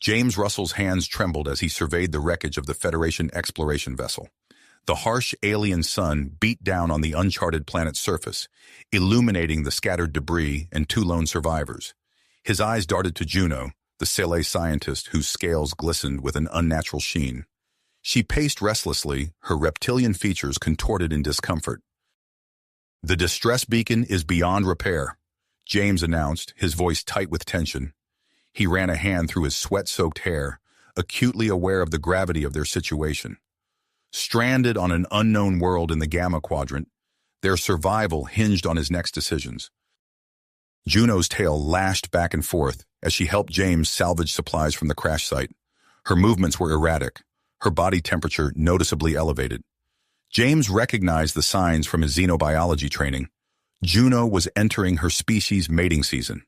James Russell's hands trembled as he surveyed the wreckage of the Federation exploration vessel. The harsh alien sun beat down on the uncharted planet's surface, illuminating the scattered debris and two lone survivors. His eyes darted to Juno, the Sele scientist whose scales glistened with an unnatural sheen. She paced restlessly, her reptilian features contorted in discomfort. "The distress beacon is beyond repair," James announced, his voice tight with tension. He ran a hand through his sweat-soaked hair, acutely aware of the gravity of their situation. Stranded on an unknown world in the Gamma Quadrant, their survival hinged on his next decisions. Juno's tail lashed back and forth as she helped James salvage supplies from the crash site. Her movements were erratic, her body temperature noticeably elevated. James recognized the signs from his xenobiology training. Juno was entering her species' mating season.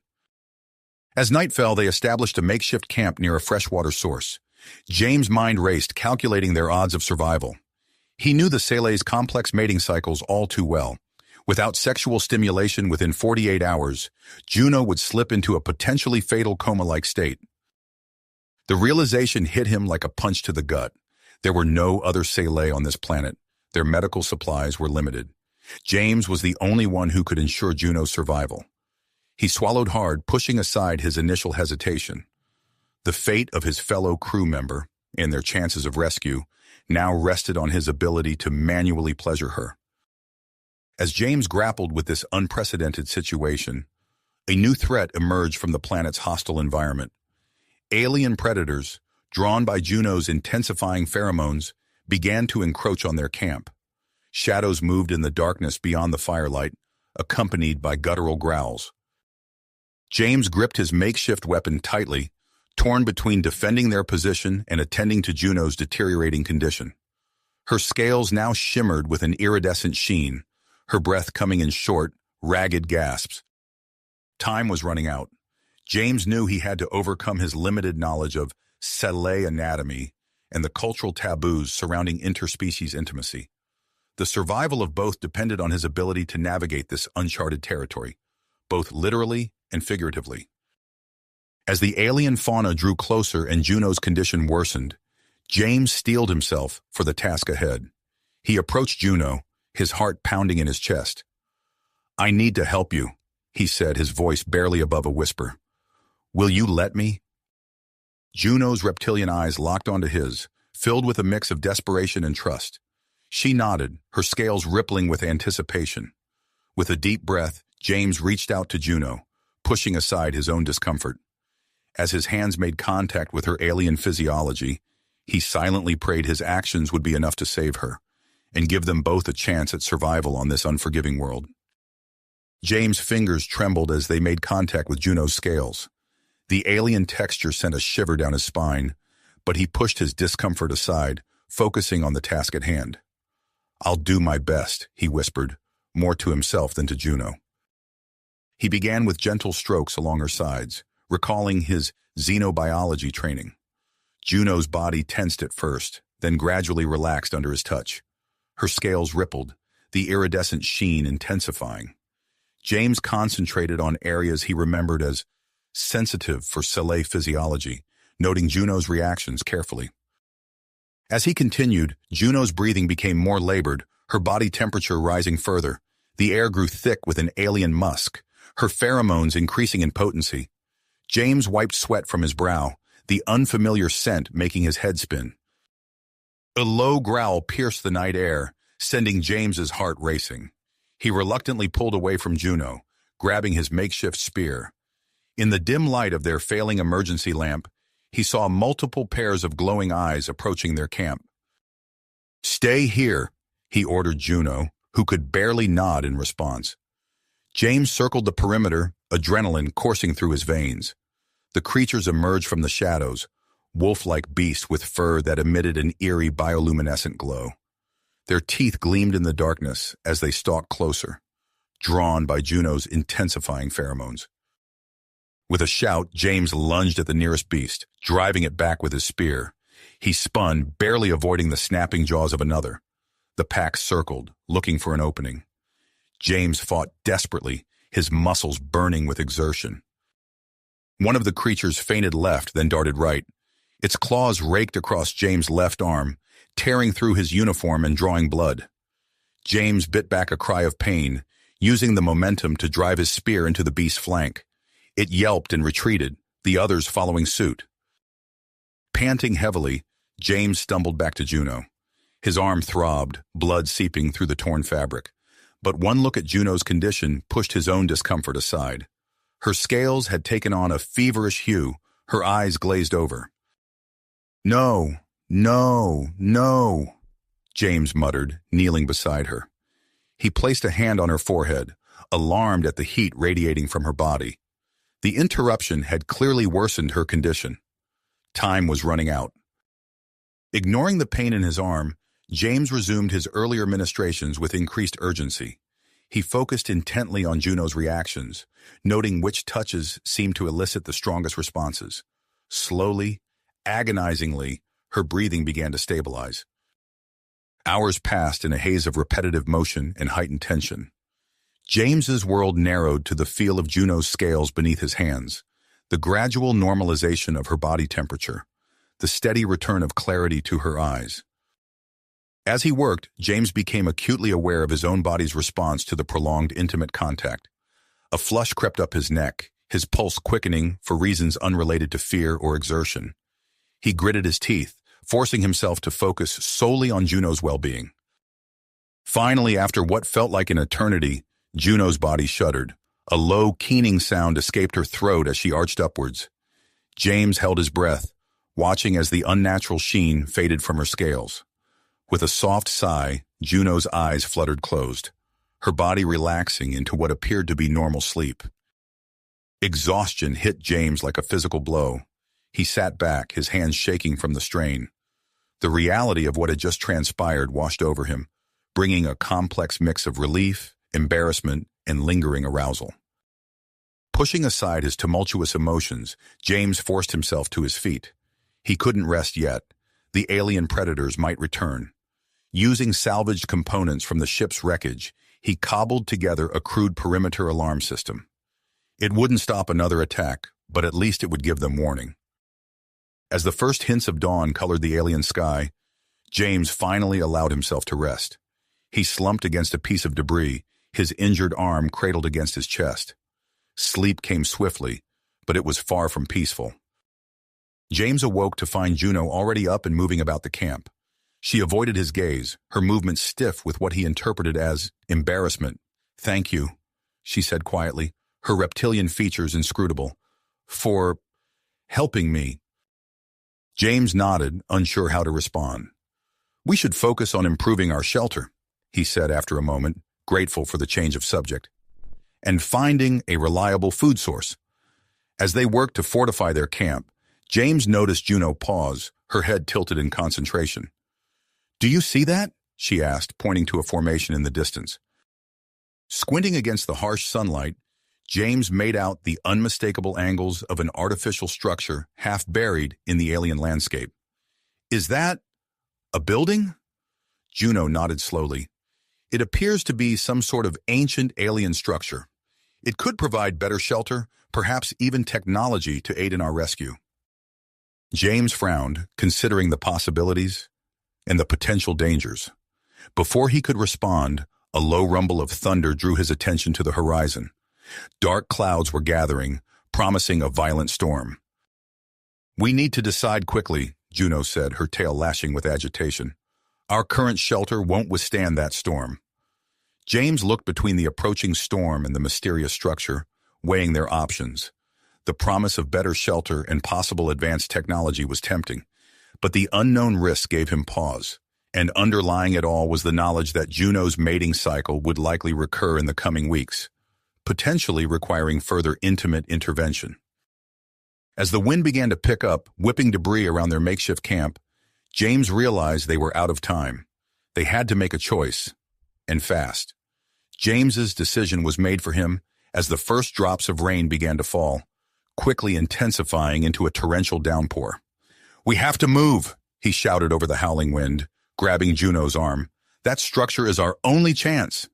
As night fell, they established a makeshift camp near a freshwater source. James' mind raced, calculating their odds of survival. He knew the Sele's complex mating cycles all too well. Without sexual stimulation within 48 hours, Juno would slip into a potentially fatal coma-like state. The realization hit him like a punch to the gut. There were no other Sele on this planet. Their medical supplies were limited. James was the only one who could ensure Juno's survival. He swallowed hard, pushing aside his initial hesitation. The fate of his fellow crew member, and their chances of rescue, now rested on his ability to manually pleasure her. As James grappled with this unprecedented situation, a new threat emerged from the planet's hostile environment. Alien predators, drawn by Juno's intensifying pheromones, began to encroach on their camp. Shadows moved in the darkness beyond the firelight, accompanied by guttural growls. James gripped his makeshift weapon tightly, torn between defending their position and attending to Juno's deteriorating condition. Her scales now shimmered with an iridescent sheen, her breath coming in short, ragged gasps. Time was running out. James knew he had to overcome his limited knowledge of Sele anatomy and the cultural taboos surrounding interspecies intimacy. The survival of both depended on his ability to navigate this uncharted territory, both literally and figuratively. As the alien fauna drew closer and Juno's condition worsened, James steeled himself for the task ahead. He approached Juno, his heart pounding in his chest. "I need to help you," he said, his voice barely above a whisper. "Will you let me?" Juno's reptilian eyes locked onto his, filled with a mix of desperation and trust. She nodded, her scales rippling with anticipation. With a deep breath, James reached out to Juno, pushing aside his own discomfort. As his hands made contact with her alien physiology, he silently prayed his actions would be enough to save her and give them both a chance at survival on this unforgiving world. James' fingers trembled as they made contact with Juno's scales. The alien texture sent a shiver down his spine, but he pushed his discomfort aside, focusing on the task at hand. "I'll do my best," he whispered, more to himself than to Juno. He began with gentle strokes along her sides, recalling his xenobiology training. Juno's body tensed at first, then gradually relaxed under his touch. Her scales rippled, the iridescent sheen intensifying. James concentrated on areas he remembered as sensitive for Sele physiology, noting Juno's reactions carefully. As he continued, Juno's breathing became more labored, her body temperature rising further. The air grew thick with an alien musk, her pheromones increasing in potency. James wiped sweat from his brow, the unfamiliar scent making his head spin. A low growl pierced the night air, sending James's heart racing. He reluctantly pulled away from Juno, grabbing his makeshift spear. In the dim light of their failing emergency lamp, he saw multiple pairs of glowing eyes approaching their camp. "Stay here," he ordered Juno, who could barely nod in response. James circled the perimeter, adrenaline coursing through his veins. The creatures emerged from the shadows, wolf-like beasts with fur that emitted an eerie bioluminescent glow. Their teeth gleamed in the darkness as they stalked closer, drawn by Juno's intensifying pheromones. With a shout, James lunged at the nearest beast, driving it back with his spear. He spun, barely avoiding the snapping jaws of another. The pack circled, looking for an opening. James fought desperately, his muscles burning with exertion. One of the creatures feinted left, then darted right. Its claws raked across James' left arm, tearing through his uniform and drawing blood. James bit back a cry of pain, using the momentum to drive his spear into the beast's flank. It yelped and retreated, the others following suit. Panting heavily, James stumbled back to Juno. His arm throbbed, blood seeping through the torn fabric. But one look at Juno's condition pushed his own discomfort aside. Her scales had taken on a feverish hue, her eyes glazed over. "No, no, no," James muttered, kneeling beside her. He placed a hand on her forehead, alarmed at the heat radiating from her body. The interruption had clearly worsened her condition. Time was running out. Ignoring the pain in his arm, James resumed his earlier ministrations with increased urgency. He focused intently on Juno's reactions, noting which touches seemed to elicit the strongest responses. Slowly, agonizingly, her breathing began to stabilize. Hours passed in a haze of repetitive motion and heightened tension. James's world narrowed to the feel of Juno's scales beneath his hands, the gradual normalization of her body temperature, the steady return of clarity to her eyes. As he worked, James became acutely aware of his own body's response to the prolonged intimate contact. A flush crept up his neck, his pulse quickening for reasons unrelated to fear or exertion. He gritted his teeth, forcing himself to focus solely on Juno's well-being. Finally, after what felt like an eternity, Juno's body shuddered. A low, keening sound escaped her throat as she arched upwards. James held his breath, watching as the unnatural sheen faded from her scales. With a soft sigh, Juno's eyes fluttered closed, her body relaxing into what appeared to be normal sleep. Exhaustion hit James like a physical blow. He sat back, his hands shaking from the strain. The reality of what had just transpired washed over him, bringing a complex mix of relief, embarrassment, and lingering arousal. Pushing aside his tumultuous emotions, James forced himself to his feet. He couldn't rest yet. The alien predators might return. Using salvaged components from the ship's wreckage, he cobbled together a crude perimeter alarm system. It wouldn't stop another attack, but at least it would give them warning. As the first hints of dawn colored the alien sky, James finally allowed himself to rest. He slumped against a piece of debris, his injured arm cradled against his chest. Sleep came swiftly, but it was far from peaceful. James awoke to find Juno already up and moving about the camp. She avoided his gaze, her movements stiff with what he interpreted as embarrassment. "Thank you," she said quietly, her reptilian features inscrutable. "For helping me." James nodded, unsure how to respond. "We should focus on improving our shelter," he said after a moment, grateful for the change of subject, "and finding a reliable food source." As they worked to fortify their camp, James noticed Juno pause, her head tilted in concentration. "Do you see that?" she asked, pointing to a formation in the distance. Squinting against the harsh sunlight, James made out the unmistakable angles of an artificial structure half buried in the alien landscape. "Is that a building?" Juno nodded slowly. "It appears to be some sort of ancient alien structure. It could provide better shelter, perhaps even technology to aid in our rescue." James frowned, considering the possibilities and the potential dangers. Before he could respond, a low rumble of thunder drew his attention to the horizon. Dark clouds were gathering, promising a violent storm. "We need to decide quickly," Juno said, her tail lashing with agitation. "Our current shelter won't withstand that storm." James looked between the approaching storm and the mysterious structure, weighing their options. The promise of better shelter and possible advanced technology was tempting, but the unknown risk gave him pause, and underlying it all was the knowledge that Juno's mating cycle would likely recur in the coming weeks, potentially requiring further intimate intervention. As the wind began to pick up, whipping debris around their makeshift camp, James realized they were out of time. They had to make a choice, and fast. James's decision was made for him as the first drops of rain began to fall, quickly intensifying into a torrential downpour. "We have to move," he shouted over the howling wind, grabbing Juno's arm. "That structure is our only chance."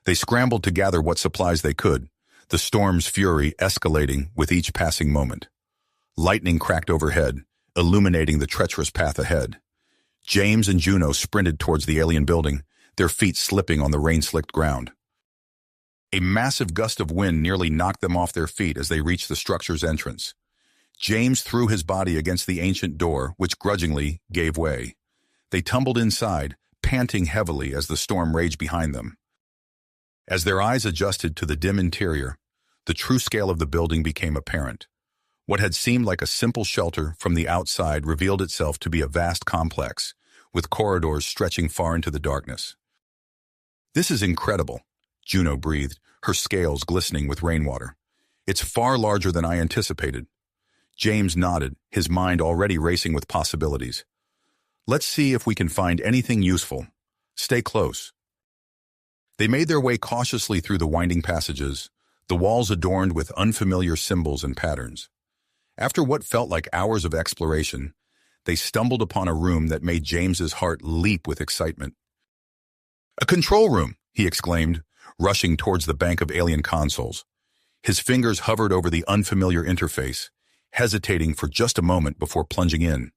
They scrambled to gather what supplies they could, the storm's fury escalating with each passing moment. Lightning cracked overhead, illuminating the treacherous path ahead. James and Juno sprinted towards the alien building, their feet slipping on the rain-slicked ground. A massive gust of wind nearly knocked them off their feet as they reached the structure's entrance. James threw his body against the ancient door, which grudgingly gave way. They tumbled inside, panting heavily as the storm raged behind them. As their eyes adjusted to the dim interior, the true scale of the building became apparent. What had seemed like a simple shelter from the outside revealed itself to be a vast complex, with corridors stretching far into the darkness. "This is incredible," Juno breathed, her scales glistening with rainwater. "It's far larger than I anticipated." James nodded, his mind already racing with possibilities. "Let's see if we can find anything useful. Stay close." They made their way cautiously through the winding passages, the walls adorned with unfamiliar symbols and patterns. After what felt like hours of exploration, they stumbled upon a room that made James's heart leap with excitement. "A control room!" he exclaimed, rushing towards the bank of alien consoles. His fingers hovered over the unfamiliar interface, hesitating for just a moment before plunging in.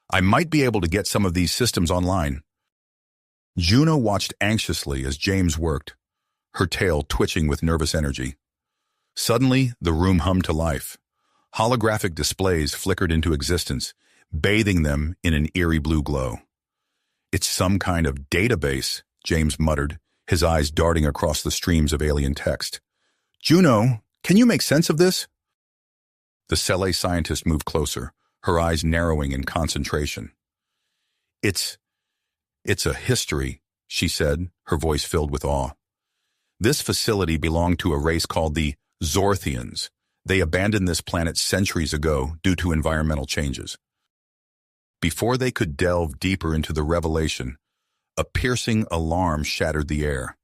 "I might be able to get some of these systems online." Juno watched anxiously as James worked, her tail twitching with nervous energy. Suddenly, the room hummed to life. Holographic displays flickered into existence, bathing them in an eerie blue glow. "It's some kind of database," James muttered, his eyes darting across the streams of alien text. "Juno, can you make sense of this?" The Cele scientist moved closer, her eyes narrowing in concentration. It's a history," she said, her voice filled with awe. "This facility belonged to a race called the Zorthians. They abandoned this planet centuries ago due to environmental changes." Before they could delve deeper into the revelation, a piercing alarm shattered the air.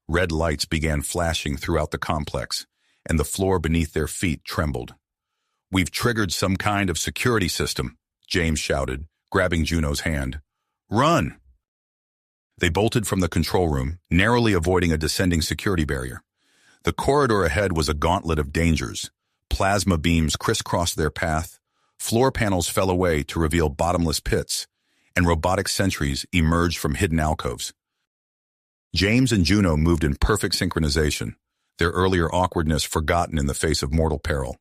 Red lights began flashing throughout the complex, and the floor beneath their feet trembled. "We've triggered some kind of security system," James shouted, grabbing Juno's hand. "Run!" They bolted from the control room, narrowly avoiding a descending security barrier. The corridor ahead was a gauntlet of dangers. Plasma beams crisscrossed their path, floor panels fell away to reveal bottomless pits, and robotic sentries emerged from hidden alcoves. James and Juno moved in perfect synchronization, their earlier awkwardness forgotten in the face of mortal peril.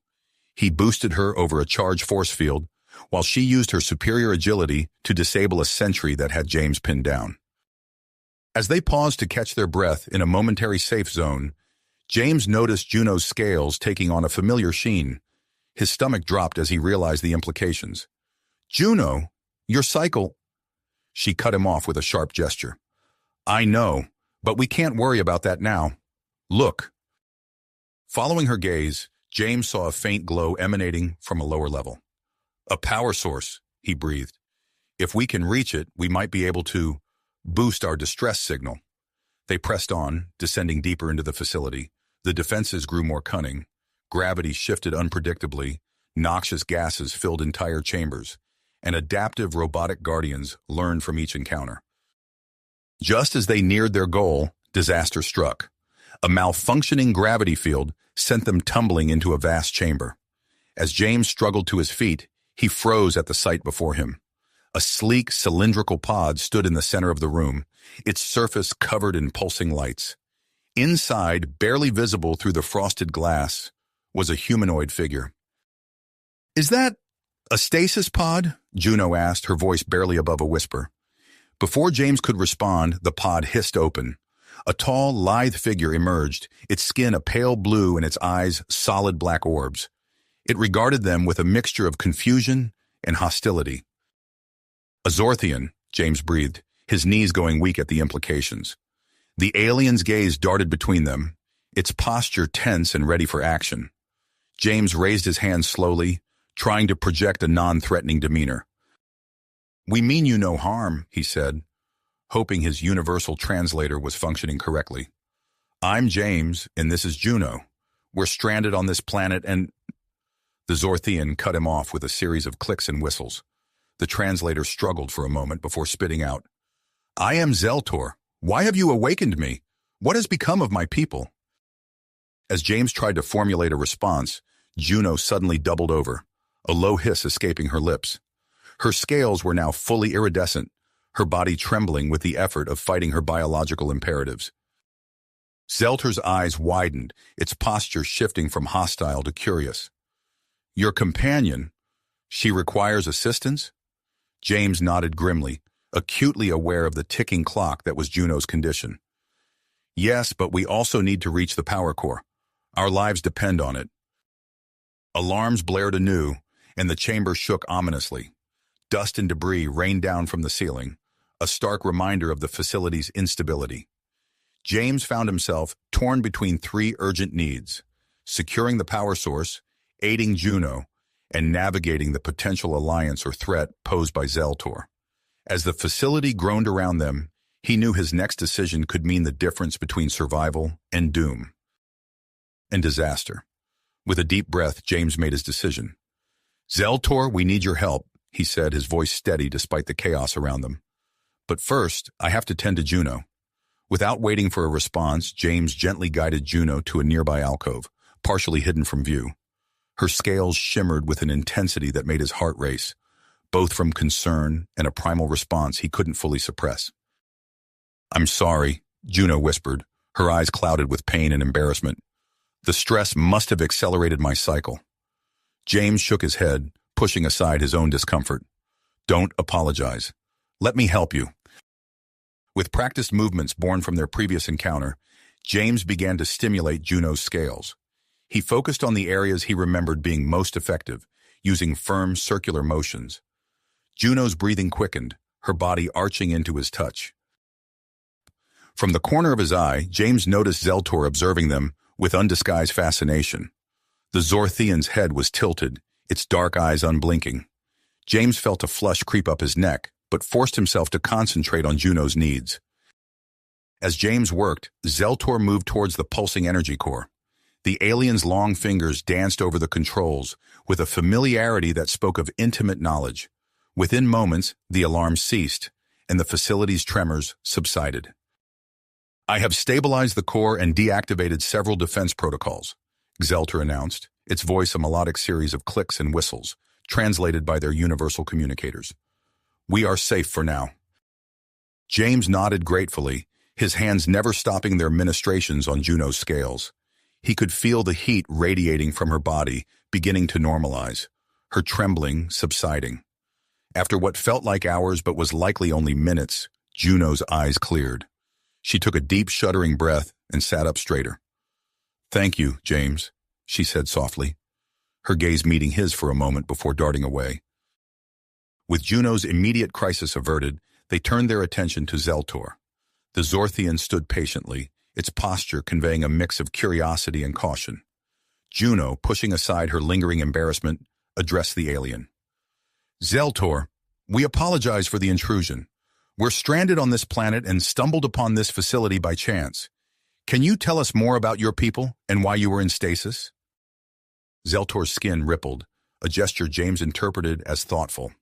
He boosted her over a charged force field, while she used her superior agility to disable a sentry that had James pinned down. As they paused to catch their breath in a momentary safe zone, James noticed Juno's scales taking on a familiar sheen. His stomach dropped as he realized the implications. "Juno, your cycle—" She cut him off with a sharp gesture. "I know, but we can't worry about that now. Look." Following her gaze, James saw a faint glow emanating from a lower level. "A power source," he breathed. "If we can reach it, we might be able to boost our distress signal." They pressed on, descending deeper into the facility. The defenses grew more cunning. Gravity shifted unpredictably, noxious gases filled entire chambers, and adaptive robotic guardians learned from each encounter. Just as they neared their goal, disaster struck. A malfunctioning gravity field sent them tumbling into a vast chamber. As James struggled to his feet, he froze at the sight before him. A sleek, cylindrical pod stood in the center of the room, its surface covered in pulsing lights. Inside, barely visible through the frosted glass, was a humanoid figure. "Is that a stasis pod?" Juno asked, her voice barely above a whisper. Before James could respond, the pod hissed open. A tall, lithe figure emerged, its skin a pale blue and its eyes solid black orbs. It regarded them with a mixture of confusion and hostility. "A Zorthian," James breathed, his knees going weak at the implications. The alien's gaze darted between them, its posture tense and ready for action. James raised his hand slowly, trying to project a non-threatening demeanor. "We mean you no harm," he said, hoping his universal translator was functioning correctly. "I'm James, and this is Juno. We're stranded on this planet and—" The Zorthian cut him off with a series of clicks and whistles. The translator struggled for a moment before spitting out, "I am Zeltor. Why have you awakened me? What has become of my people?" As James tried to formulate a response, Juno suddenly doubled over, a low hiss escaping her lips. Her scales were now fully iridescent, her body trembling with the effort of fighting her biological imperatives. Zeltor's eyes widened, its posture shifting from hostile to curious. "Your companion? She requires assistance?" James nodded grimly, acutely aware of the ticking clock that was Juno's condition. "Yes, but we also need to reach the power core. Our lives depend on it." Alarms blared anew, and the chamber shook ominously. Dust and debris rained down from the ceiling, a stark reminder of the facility's instability. James found himself torn between three urgent needs: securing the power source, aiding Juno, and navigating the potential alliance or threat posed by Zeltor. As the facility groaned around them, he knew his next decision could mean the difference between survival and doom. And disaster. With a deep breath, James made his decision. "Zeltor, we need your help," he said, his voice steady despite the chaos around them. "But first, I have to tend to Juno." Without waiting for a response, James gently guided Juno to a nearby alcove, partially hidden from view. Her scales shimmered with an intensity that made his heart race, both from concern and a primal response he couldn't fully suppress. "I'm sorry," Juno whispered, her eyes clouded with pain and embarrassment. "The stress must have accelerated my cycle." James shook his head, pushing aside his own discomfort. "Don't apologize. Let me help you." With practiced movements born from their previous encounter, James began to stimulate Juno's scales. He focused on the areas he remembered being most effective, using firm circular motions. Juno's breathing quickened, her body arching into his touch. From the corner of his eye, James noticed Zeltor observing them with undisguised fascination. The Zorthian's head was tilted, its dark eyes unblinking. James felt a flush creep up his neck, but forced himself to concentrate on Juno's needs. As James worked, Zeltor moved towards the pulsing energy core. The alien's long fingers danced over the controls with a familiarity that spoke of intimate knowledge. Within moments, the alarm ceased, and the facility's tremors subsided. "I have stabilized the core and deactivated several defense protocols," Zeltor announced, its voice a melodic series of clicks and whistles, translated by their universal communicators. "We are safe for now." James nodded gratefully, his hands never stopping their ministrations on Juno's scales. He could feel the heat radiating from her body, beginning to normalize, her trembling subsiding. After what felt like hours but was likely only minutes, Juno's eyes cleared. She took a deep, shuddering breath and sat up straighter. "Thank you, James," she said softly, her gaze meeting his for a moment before darting away. With Juno's immediate crisis averted, they turned their attention to Zeltor. The Zorthian stood patiently, its posture conveying a mix of curiosity and caution. Juno, pushing aside her lingering embarrassment, addressed the alien. "Zeltor, we apologize for the intrusion. We're stranded on this planet and stumbled upon this facility by chance. Can you tell us more about your people and why you were in stasis?" Zeltor's skin rippled, a gesture James interpreted as thoughtful.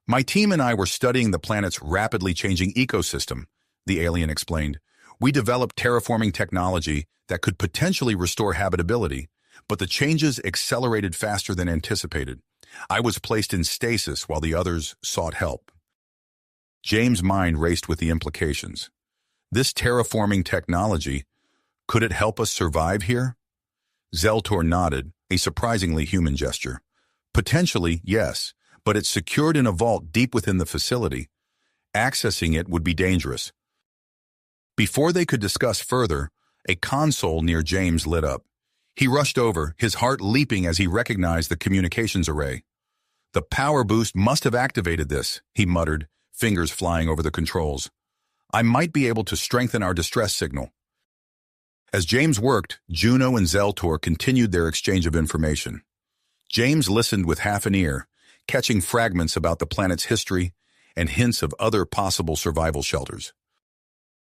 "My team and I were studying the planet's rapidly changing ecosystem," the alien explained. "We developed terraforming technology that could potentially restore habitability, but the changes accelerated faster than anticipated. I was placed in stasis while the others sought help." James' mind raced with the implications. This terraforming technology, could it help us survive here? Zeltor nodded, a surprisingly human gesture. "Potentially, yes, but it's secured in a vault deep within the facility. Accessing it would be dangerous." Before they could discuss further, a console near James lit up. He rushed over, his heart leaping as he recognized the communications array. "The power boost must have activated this," he muttered, fingers flying over the controls. "I might be able to strengthen our distress signal." As James worked, Juno and Zeltor continued their exchange of information. James listened with half an ear, catching fragments about the planet's history and hints of other possible survival shelters.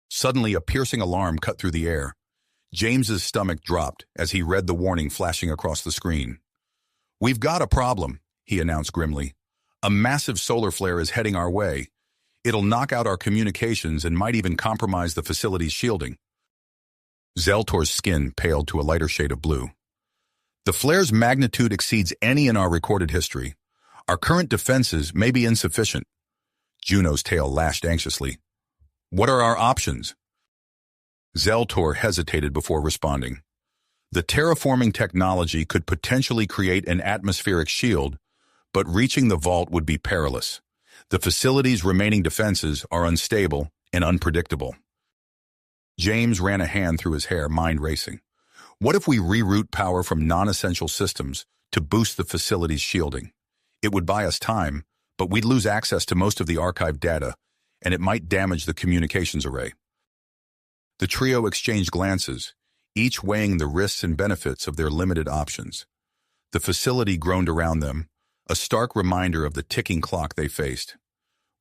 Suddenly, a piercing alarm cut through the air. James's stomach dropped as he read the warning flashing across the screen. "We've got a problem," he announced grimly. "A massive solar flare is heading our way. It'll knock out our communications and might even compromise the facility's shielding." Zeltor's skin paled to a lighter shade of blue. "The flare's magnitude exceeds any in our recorded history. Our current defenses may be insufficient. Juno's tail lashed anxiously. What are our options? Zeltor hesitated before responding. The terraforming technology could potentially create an atmospheric shield, but reaching the vault would be perilous. The facility's remaining defenses are unstable and unpredictable. James ran a hand through his hair, mind racing. What if we reroute power from non-essential systems to boost the facility's shielding? It would buy us time, but we'd lose access to most of the archived data, and it might damage the communications array. The trio exchanged glances, each weighing the risks and benefits of their limited options. The facility groaned around them, a stark reminder of the ticking clock they faced.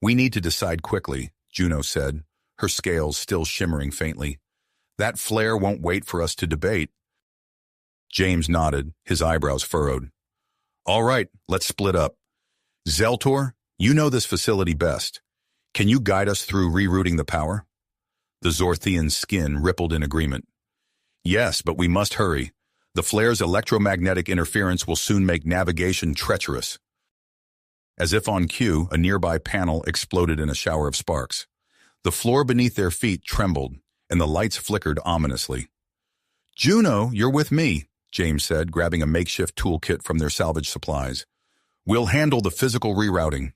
We need to decide quickly, Juno said, her scales still shimmering faintly. That flare won't wait for us to debate. James nodded, his eyebrows furrowed. All right, let's split up. Zeltor, you know this facility best. Can you guide us through rerouting the power? The Zorthian's skin rippled in agreement. Yes, but we must hurry. The flare's electromagnetic interference will soon make navigation treacherous. As if on cue, a nearby panel exploded in a shower of sparks. The floor beneath their feet trembled, and the lights flickered ominously. Juno, you're with me, James said, grabbing a makeshift toolkit from their salvage supplies. We'll handle the physical rerouting.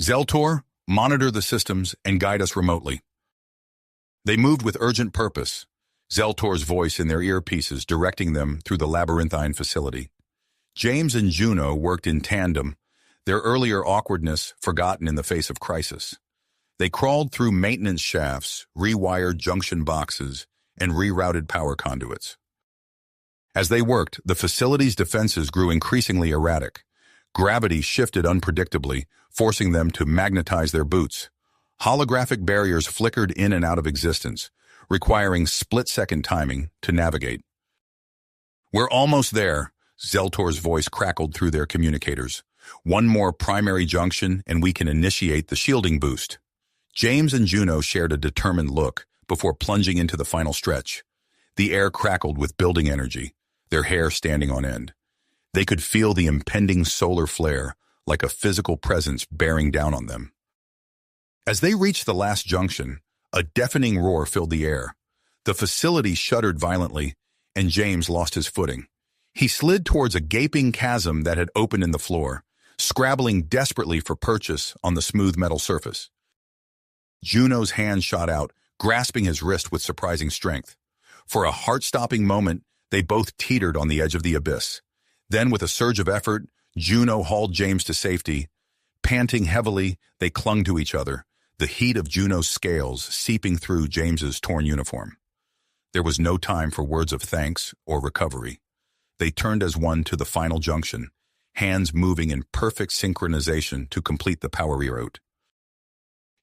Zeltor, monitor the systems and guide us remotely. They moved with urgent purpose, Zeltor's voice in their earpieces directing them through the labyrinthine facility. James and Juno worked in tandem, their earlier awkwardness forgotten in the face of crisis. They crawled through maintenance shafts, rewired junction boxes, and rerouted power conduits. As they worked, the facility's defenses grew increasingly erratic. Gravity shifted unpredictably, forcing them to magnetize their boots. Holographic barriers flickered in and out of existence, requiring split-second timing to navigate. We're almost there, Zeltor's voice crackled through their communicators. One more primary junction and we can initiate the shielding boost. James and Juno shared a determined look before plunging into the final stretch. The air crackled with building energy, their hair standing on end. They could feel the impending solar flare, like a physical presence bearing down on them. As they reached the last junction, a deafening roar filled the air. The facility shuddered violently, and James lost his footing. He slid towards a gaping chasm that had opened in the floor, scrabbling desperately for purchase on the smooth metal surface. Juno's hand shot out, grasping his wrist with surprising strength. For a heart-stopping moment, they both teetered on the edge of the abyss. Then, with a surge of effort, Juno hauled James to safety. Panting heavily, they clung to each other, the heat of Juno's scales seeping through James's torn uniform. There was no time for words of thanks or recovery. They turned as one to the final junction, hands moving in perfect synchronization to complete the power reroute.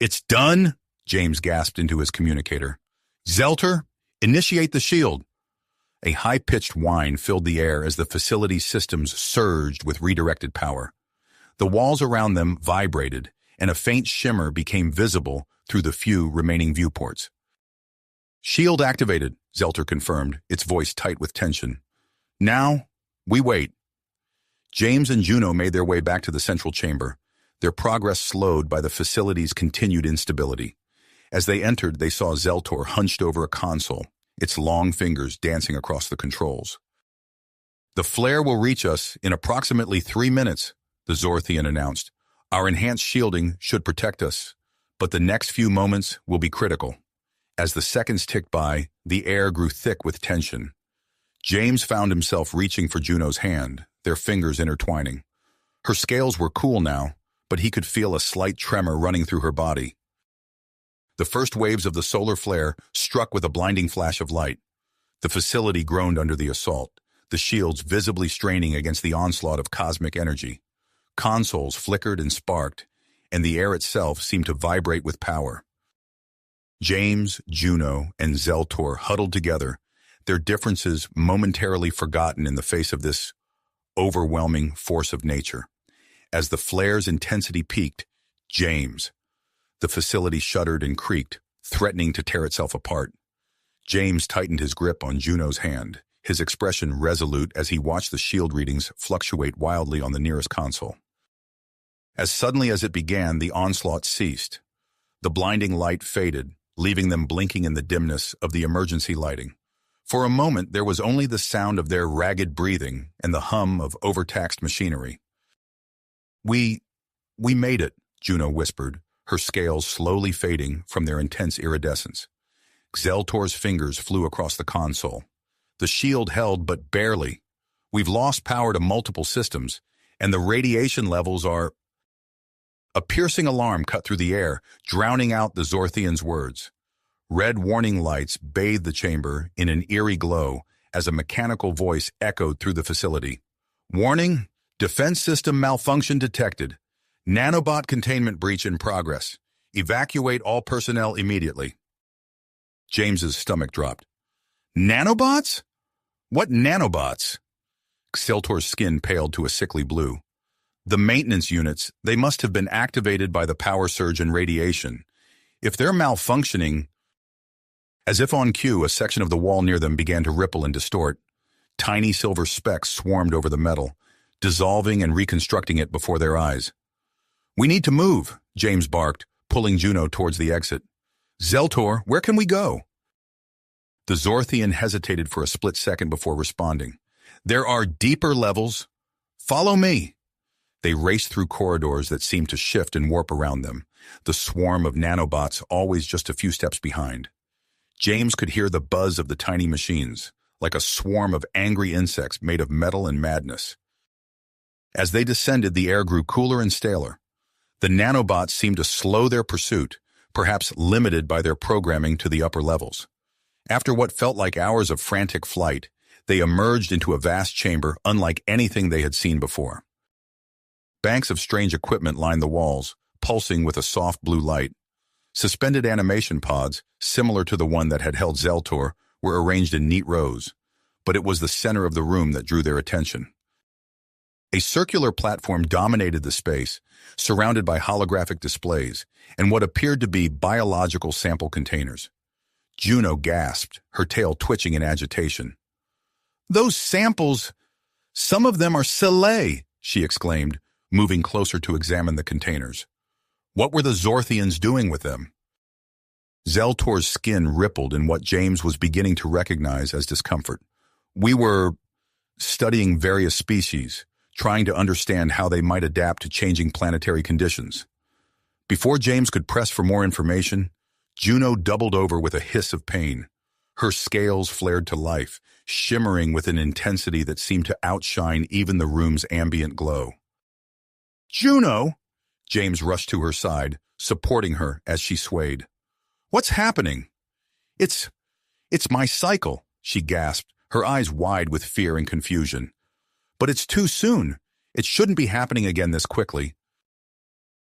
It's done, James gasped into his communicator. Zeltor, initiate the shield. A high-pitched whine filled the air as the facility's systems surged with redirected power. The walls around them vibrated, and a faint shimmer became visible through the few remaining viewports. Shield activated, Zeltor confirmed, its voice tight with tension. Now, we wait. James and Juno made their way back to the central chamber, their progress slowed by the facility's continued instability. As they entered, they saw Zeltor hunched over a console, its long fingers dancing across the controls. The flare will reach us in approximately 3 minutes, the Zorthian announced. Our enhanced shielding should protect us, but the next few moments will be critical. As the seconds ticked by, the air grew thick with tension. James found himself reaching for Juno's hand, their fingers intertwining. Her scales were cool now, but he could feel a slight tremor running through her body. The first waves of the solar flare struck with a blinding flash of light. The facility groaned under the assault, the shields visibly straining against the onslaught of cosmic energy. Consoles flickered and sparked, and the air itself seemed to vibrate with power. James, Juno, and Zeltor huddled together, their differences momentarily forgotten in the face of this overwhelming force of nature. As the flare's intensity peaked, James. The facility shuddered and creaked, threatening to tear itself apart. James tightened his grip on Juno's hand, his expression resolute as he watched the shield readings fluctuate wildly on the nearest console. As suddenly as it began, the onslaught ceased. The blinding light faded, leaving them blinking in the dimness of the emergency lighting. For a moment, there was only the sound of their ragged breathing and the hum of overtaxed machinery. We made it, Juno whispered, her scales slowly fading from their intense iridescence. Zeltor's fingers flew across the console. The shield held, but barely. We've lost power to multiple systems, and the radiation levels are... A piercing alarm cut through the air, drowning out the Zorthian's words. Red warning lights bathed the chamber in an eerie glow as a mechanical voice echoed through the facility. Warning, defense system malfunction detected. Nanobot containment breach in progress. Evacuate all personnel immediately. James's stomach dropped. Nanobots? What nanobots? Zeltor's skin paled to a sickly blue. The maintenance units, they must have been activated by the power surge and radiation. If they're malfunctioning... As if on cue, a section of the wall near them began to ripple and distort. Tiny silver specks swarmed over the metal, dissolving and reconstructing it before their eyes. We need to move, James barked, pulling Juno towards the exit. Zeltor, where can we go? The Zorthian hesitated for a split second before responding. There are deeper levels. Follow me. They raced through corridors that seemed to shift and warp around them, the swarm of nanobots always just a few steps behind. James could hear the buzz of the tiny machines, like a swarm of angry insects made of metal and madness. As they descended, the air grew cooler and staler. The nanobots seemed to slow their pursuit, perhaps limited by their programming to the upper levels. After what felt like hours of frantic flight, they emerged into a vast chamber unlike anything they had seen before. Banks of strange equipment lined the walls, pulsing with a soft blue light. Suspended animation pods, similar to the one that had held Zeltor, were arranged in neat rows, but it was the center of the room that drew their attention. A circular platform dominated the space, surrounded by holographic displays and what appeared to be biological sample containers. Juno gasped, her tail twitching in agitation. Those samples, some of them are Soleil, she exclaimed, moving closer to examine the containers. What were the Zorthians doing with them? Zeltor's skin rippled in what James was beginning to recognize as discomfort. We were studying various species, trying to understand how they might adapt to changing planetary conditions. Before James could press for more information, Juno doubled over with a hiss of pain. Her scales flared to life, shimmering with an intensity that seemed to outshine even the room's ambient glow. Juno! James rushed to her side, supporting her as she swayed. What's happening? It's my cycle, she gasped, her eyes wide with fear and confusion. But it's too soon. It shouldn't be happening again this quickly.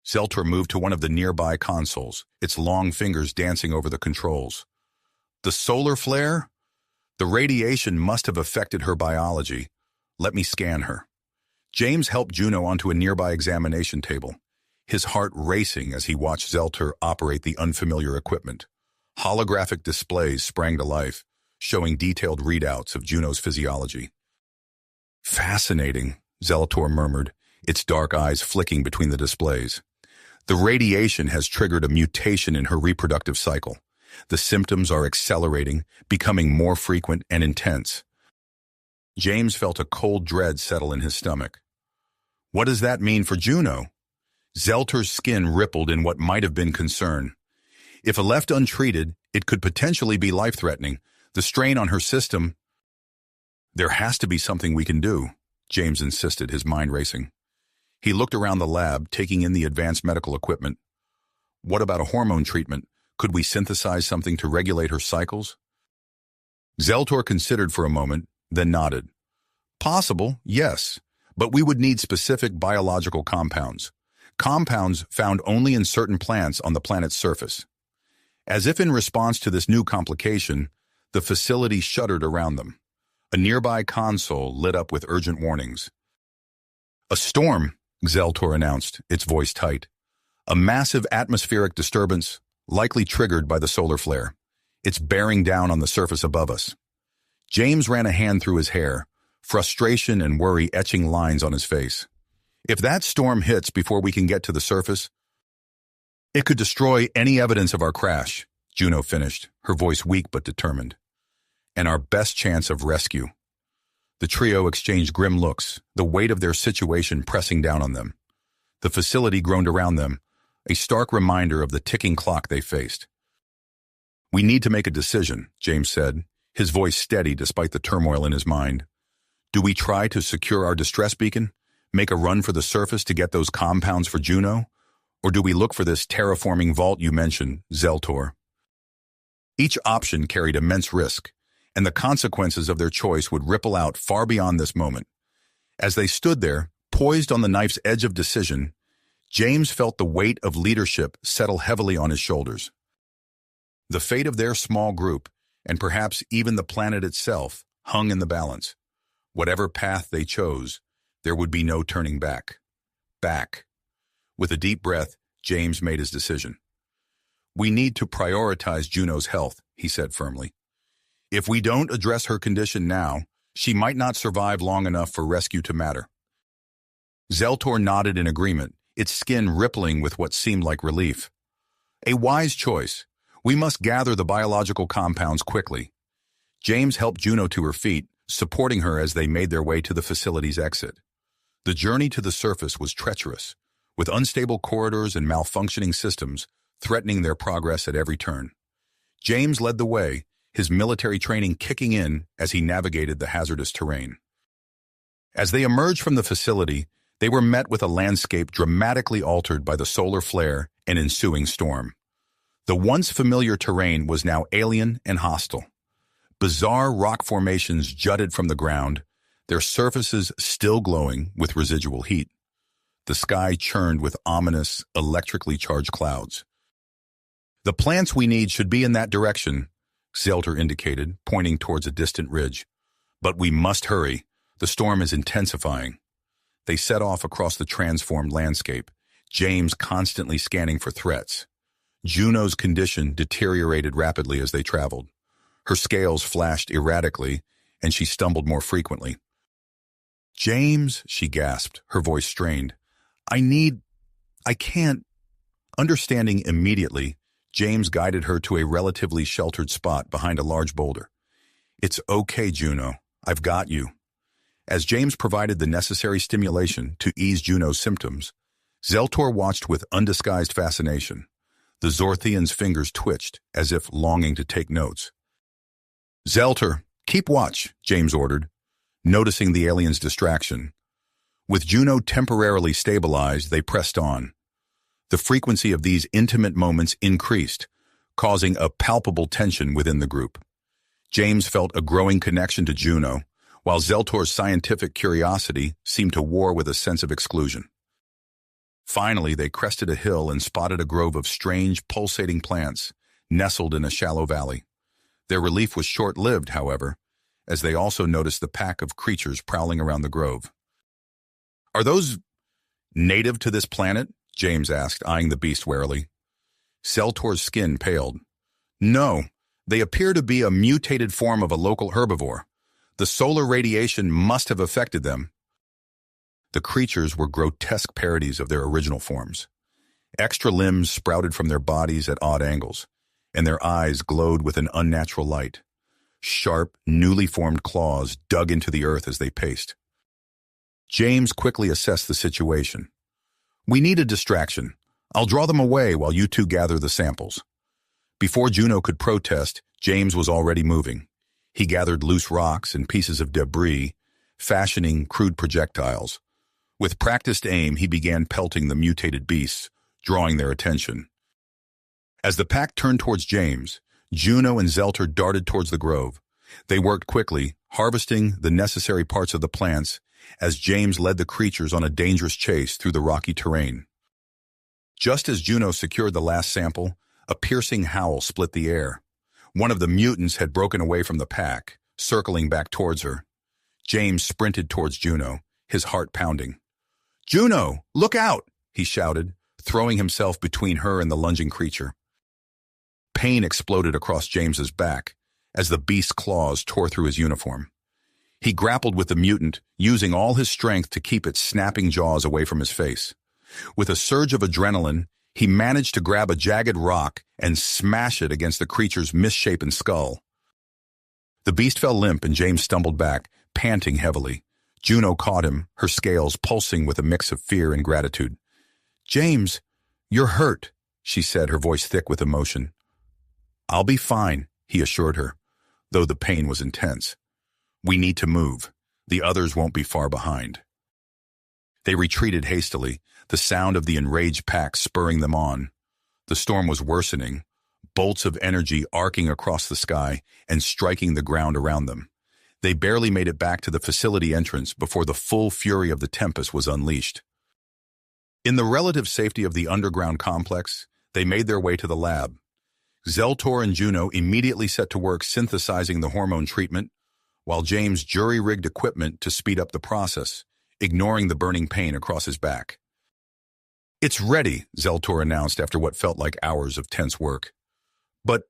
Zeltor moved to one of the nearby consoles, its long fingers dancing over the controls. The solar flare? The radiation must have affected her biology. Let me scan her. James helped Juno onto a nearby examination table, his heart racing as he watched Zeltor operate the unfamiliar equipment. Holographic displays sprang to life, showing detailed readouts of Juno's physiology. Fascinating, Zeltor murmured, its dark eyes flicking between the displays. The radiation has triggered a mutation in her reproductive cycle. The symptoms are accelerating, becoming more frequent and intense. James felt a cold dread settle in his stomach. What does that mean for Juno? Zeltor's skin rippled in what might have been concern. If left untreated, it could potentially be life-threatening. The strain on her system... There has to be something we can do, James insisted, his mind racing. He looked around the lab, taking in the advanced medical equipment. What about a hormone treatment? Could we synthesize something to regulate her cycles? Zeltor considered for a moment, then nodded. Possible, yes, but we would need specific biological compounds. Compounds found only in certain plants on the planet's surface. As if in response to this new complication, the facility shuddered around them. A nearby console lit up with urgent warnings. A storm, Zeltor announced, its voice tight. A massive atmospheric disturbance, likely triggered by the solar flare. It's bearing down on the surface above us. James ran a hand through his hair, frustration and worry etching lines on his face. If that storm hits before we can get to the surface, it could destroy any evidence of our crash, Juno finished, her voice weak but determined. And our best chance of rescue. The trio exchanged grim looks, the weight of their situation pressing down on them. The facility groaned around them, a stark reminder of the ticking clock they faced. We need to make a decision, James said, his voice steady despite the turmoil in his mind. Do we try to secure our distress beacon, make a run for the surface to get those compounds for Juno? Or do we look for this terraforming vault you mentioned, Zeltor? Each option carried immense risk, and the consequences of their choice would ripple out far beyond this moment. As they stood there, poised on the knife's edge of decision, James felt the weight of leadership settle heavily on his shoulders. The fate of their small group, and perhaps even the planet itself, hung in the balance. Whatever path they chose, there would be no turning back. With a deep breath, James made his decision. We need to prioritize Juno's health, he said firmly. If we don't address her condition now, she might not survive long enough for rescue to matter. Zeltor nodded in agreement, its skin rippling with what seemed like relief. A wise choice. We must gather the biological compounds quickly. James helped Juno to her feet, supporting her as they made their way to the facility's exit. The journey to the surface was treacherous, with unstable corridors and malfunctioning systems threatening their progress at every turn. James led the way, his military training kicking in as he navigated the hazardous terrain. As they emerged from the facility, they were met with a landscape dramatically altered by the solar flare and ensuing storm. The once familiar terrain was now alien and hostile. Bizarre rock formations jutted from the ground, their surfaces still glowing with residual heat. The sky churned with ominous, electrically charged clouds. The plants we need should be in that direction, Zeltor indicated, pointing towards a distant ridge. But we must hurry. The storm is intensifying. They set off across the transformed landscape, James constantly scanning for threats. Juno's condition deteriorated rapidly as they traveled. Her scales flashed erratically, and she stumbled more frequently. James, she gasped, her voice strained. I can't. Understanding immediately, James guided her to a relatively sheltered spot behind a large boulder. It's okay, Juno. I've got you. As James provided the necessary stimulation to ease Juno's symptoms, Zeltor watched with undisguised fascination. The Zorthian's fingers twitched, as if longing to take notes. Zeltor, keep watch, James ordered, noticing the alien's distraction. With Juno temporarily stabilized, they pressed on. The frequency of these intimate moments increased, causing a palpable tension within the group. James felt a growing connection to Juno, while Zeltor's scientific curiosity seemed to war with a sense of exclusion. Finally, they crested a hill and spotted a grove of strange, pulsating plants nestled in a shallow valley. Their relief was short-lived, however, as they also noticed the pack of creatures prowling around the grove. Are those native to this planet? James asked, eyeing the beast warily. Zeltor's skin paled. No, they appear to be a mutated form of a local herbivore. The solar radiation must have affected them. The creatures were grotesque parodies of their original forms. Extra limbs sprouted from their bodies at odd angles, and their eyes glowed with an unnatural light. Sharp, newly formed claws dug into the earth as they paced. James quickly assessed the situation. We need a distraction. I'll draw them away while you two gather the samples. Before Juno could protest, James was already moving. He gathered loose rocks and pieces of debris, fashioning crude projectiles. With practiced aim, he began pelting the mutated beasts, drawing their attention. As the pack turned towards James, Juno and Zeltor darted towards the grove. They worked quickly, harvesting the necessary parts of the plants as James led the creatures on a dangerous chase through the rocky terrain. Just as Juno secured the last sample, a piercing howl split the air. One of the mutants had broken away from the pack, circling back towards her. James sprinted towards Juno, his heart pounding. "Juno, look out!" he shouted, throwing himself between her and the lunging creature. Pain exploded across James's back as the beast's claws tore through his uniform. He grappled with the mutant, using all his strength to keep its snapping jaws away from his face. With a surge of adrenaline, he managed to grab a jagged rock and smash it against the creature's misshapen skull. The beast fell limp and James stumbled back, panting heavily. Juno caught him, her scales pulsing with a mix of fear and gratitude. "James, you're hurt," she said, her voice thick with emotion. "I'll be fine," he assured her, though the pain was intense. "We need to move. The others won't be far behind." They retreated hastily, the sound of the enraged pack spurring them on. The storm was worsening, bolts of energy arcing across the sky and striking the ground around them. They barely made it back to the facility entrance before the full fury of the tempest was unleashed. In the relative safety of the underground complex, they made their way to the lab. Zeltor and Juno immediately set to work synthesizing the hormone treatment, while James jury-rigged equipment to speed up the process, ignoring the burning pain across his back. "It's ready," Zeltor announced after what felt like hours of tense work. "But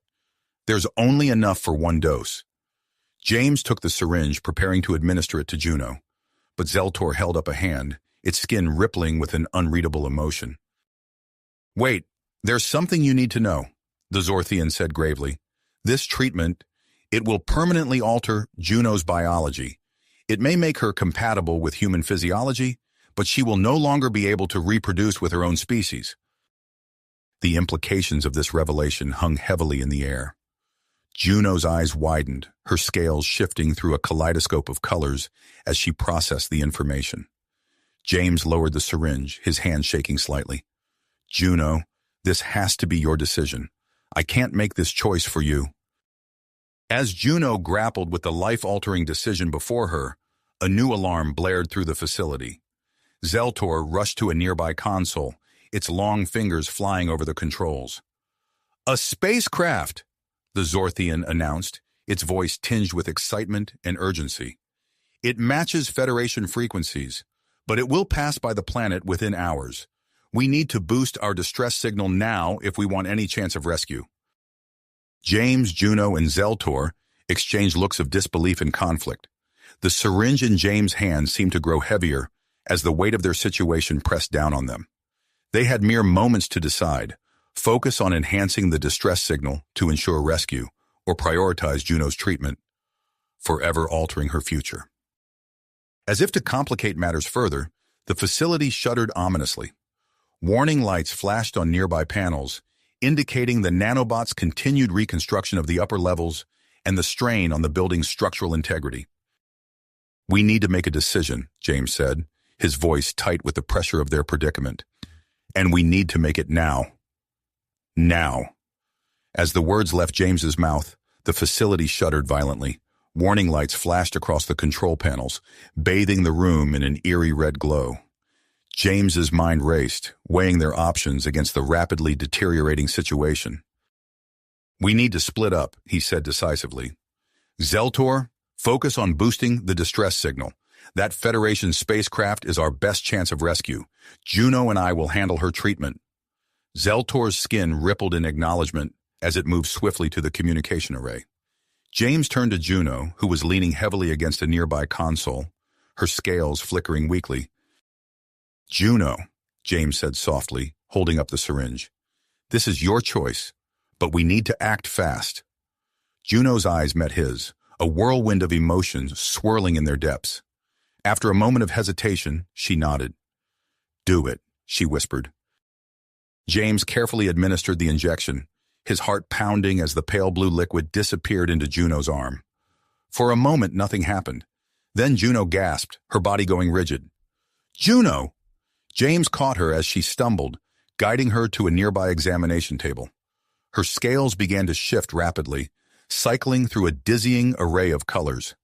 there's only enough for one dose." James took the syringe, preparing to administer it to Juno, but Zeltor held up a hand, its skin rippling with an unreadable emotion. "Wait, there's something you need to know," the Zorthian said gravely. "This treatment, it will permanently alter Juno's biology. It may make her compatible with human physiology, but she will no longer be able to reproduce with her own species." The implications of this revelation hung heavily in the air. Juno's eyes widened, her scales shifting through a kaleidoscope of colors as she processed the information. James lowered the syringe, his hand shaking slightly. "Juno, this has to be your decision. I can't make this choice for you." As Juno grappled with the life-altering decision before her, a new alarm blared through the facility. Zeltor rushed to a nearby console, its long fingers flying over the controls. "A spacecraft!" the Zorthian announced, its voice tinged with excitement and urgency. "It matches Federation frequencies, but it will pass by the planet within hours. We need to boost our distress signal now if we want any chance of rescue." James, Juno, and Zeltor exchanged looks of disbelief and conflict. The syringe in James' hand seemed to grow heavier as the weight of their situation pressed down on them. They had mere moments to decide: focus on enhancing the distress signal to ensure rescue, or prioritize Juno's treatment, forever altering her future. As if to complicate matters further, the facility shuddered ominously. Warning lights flashed on nearby panels, indicating the nanobot's continued reconstruction of the upper levels and the strain on the building's structural integrity. "We need to make a decision," James said, his voice tight with the pressure of their predicament. "And we need to make it now. Now." As the words left James's mouth, the facility shuddered violently. Warning lights flashed across the control panels, bathing the room in an eerie red glow. James's mind raced, weighing their options against the rapidly deteriorating situation. "We need to split up," he said decisively. "Zeltor, focus on boosting the distress signal. That Federation spacecraft is our best chance of rescue. Juno and I will handle her treatment." Zeltor's skin rippled in acknowledgement as it moved swiftly to the communication array. James turned to Juno, who was leaning heavily against a nearby console, her scales flickering weakly. "Juno," James said softly, holding up the syringe. "This is your choice, but we need to act fast." Juno's eyes met his, a whirlwind of emotions swirling in their depths. After a moment of hesitation, she nodded. "Do it," she whispered. James carefully administered the injection, his heart pounding as the pale blue liquid disappeared into Juno's arm. For a moment, nothing happened. Then Juno gasped, her body going rigid. "Juno!" James caught her as she stumbled, guiding her to a nearby examination table. Her scales began to shift rapidly, cycling through a dizzying array of colors.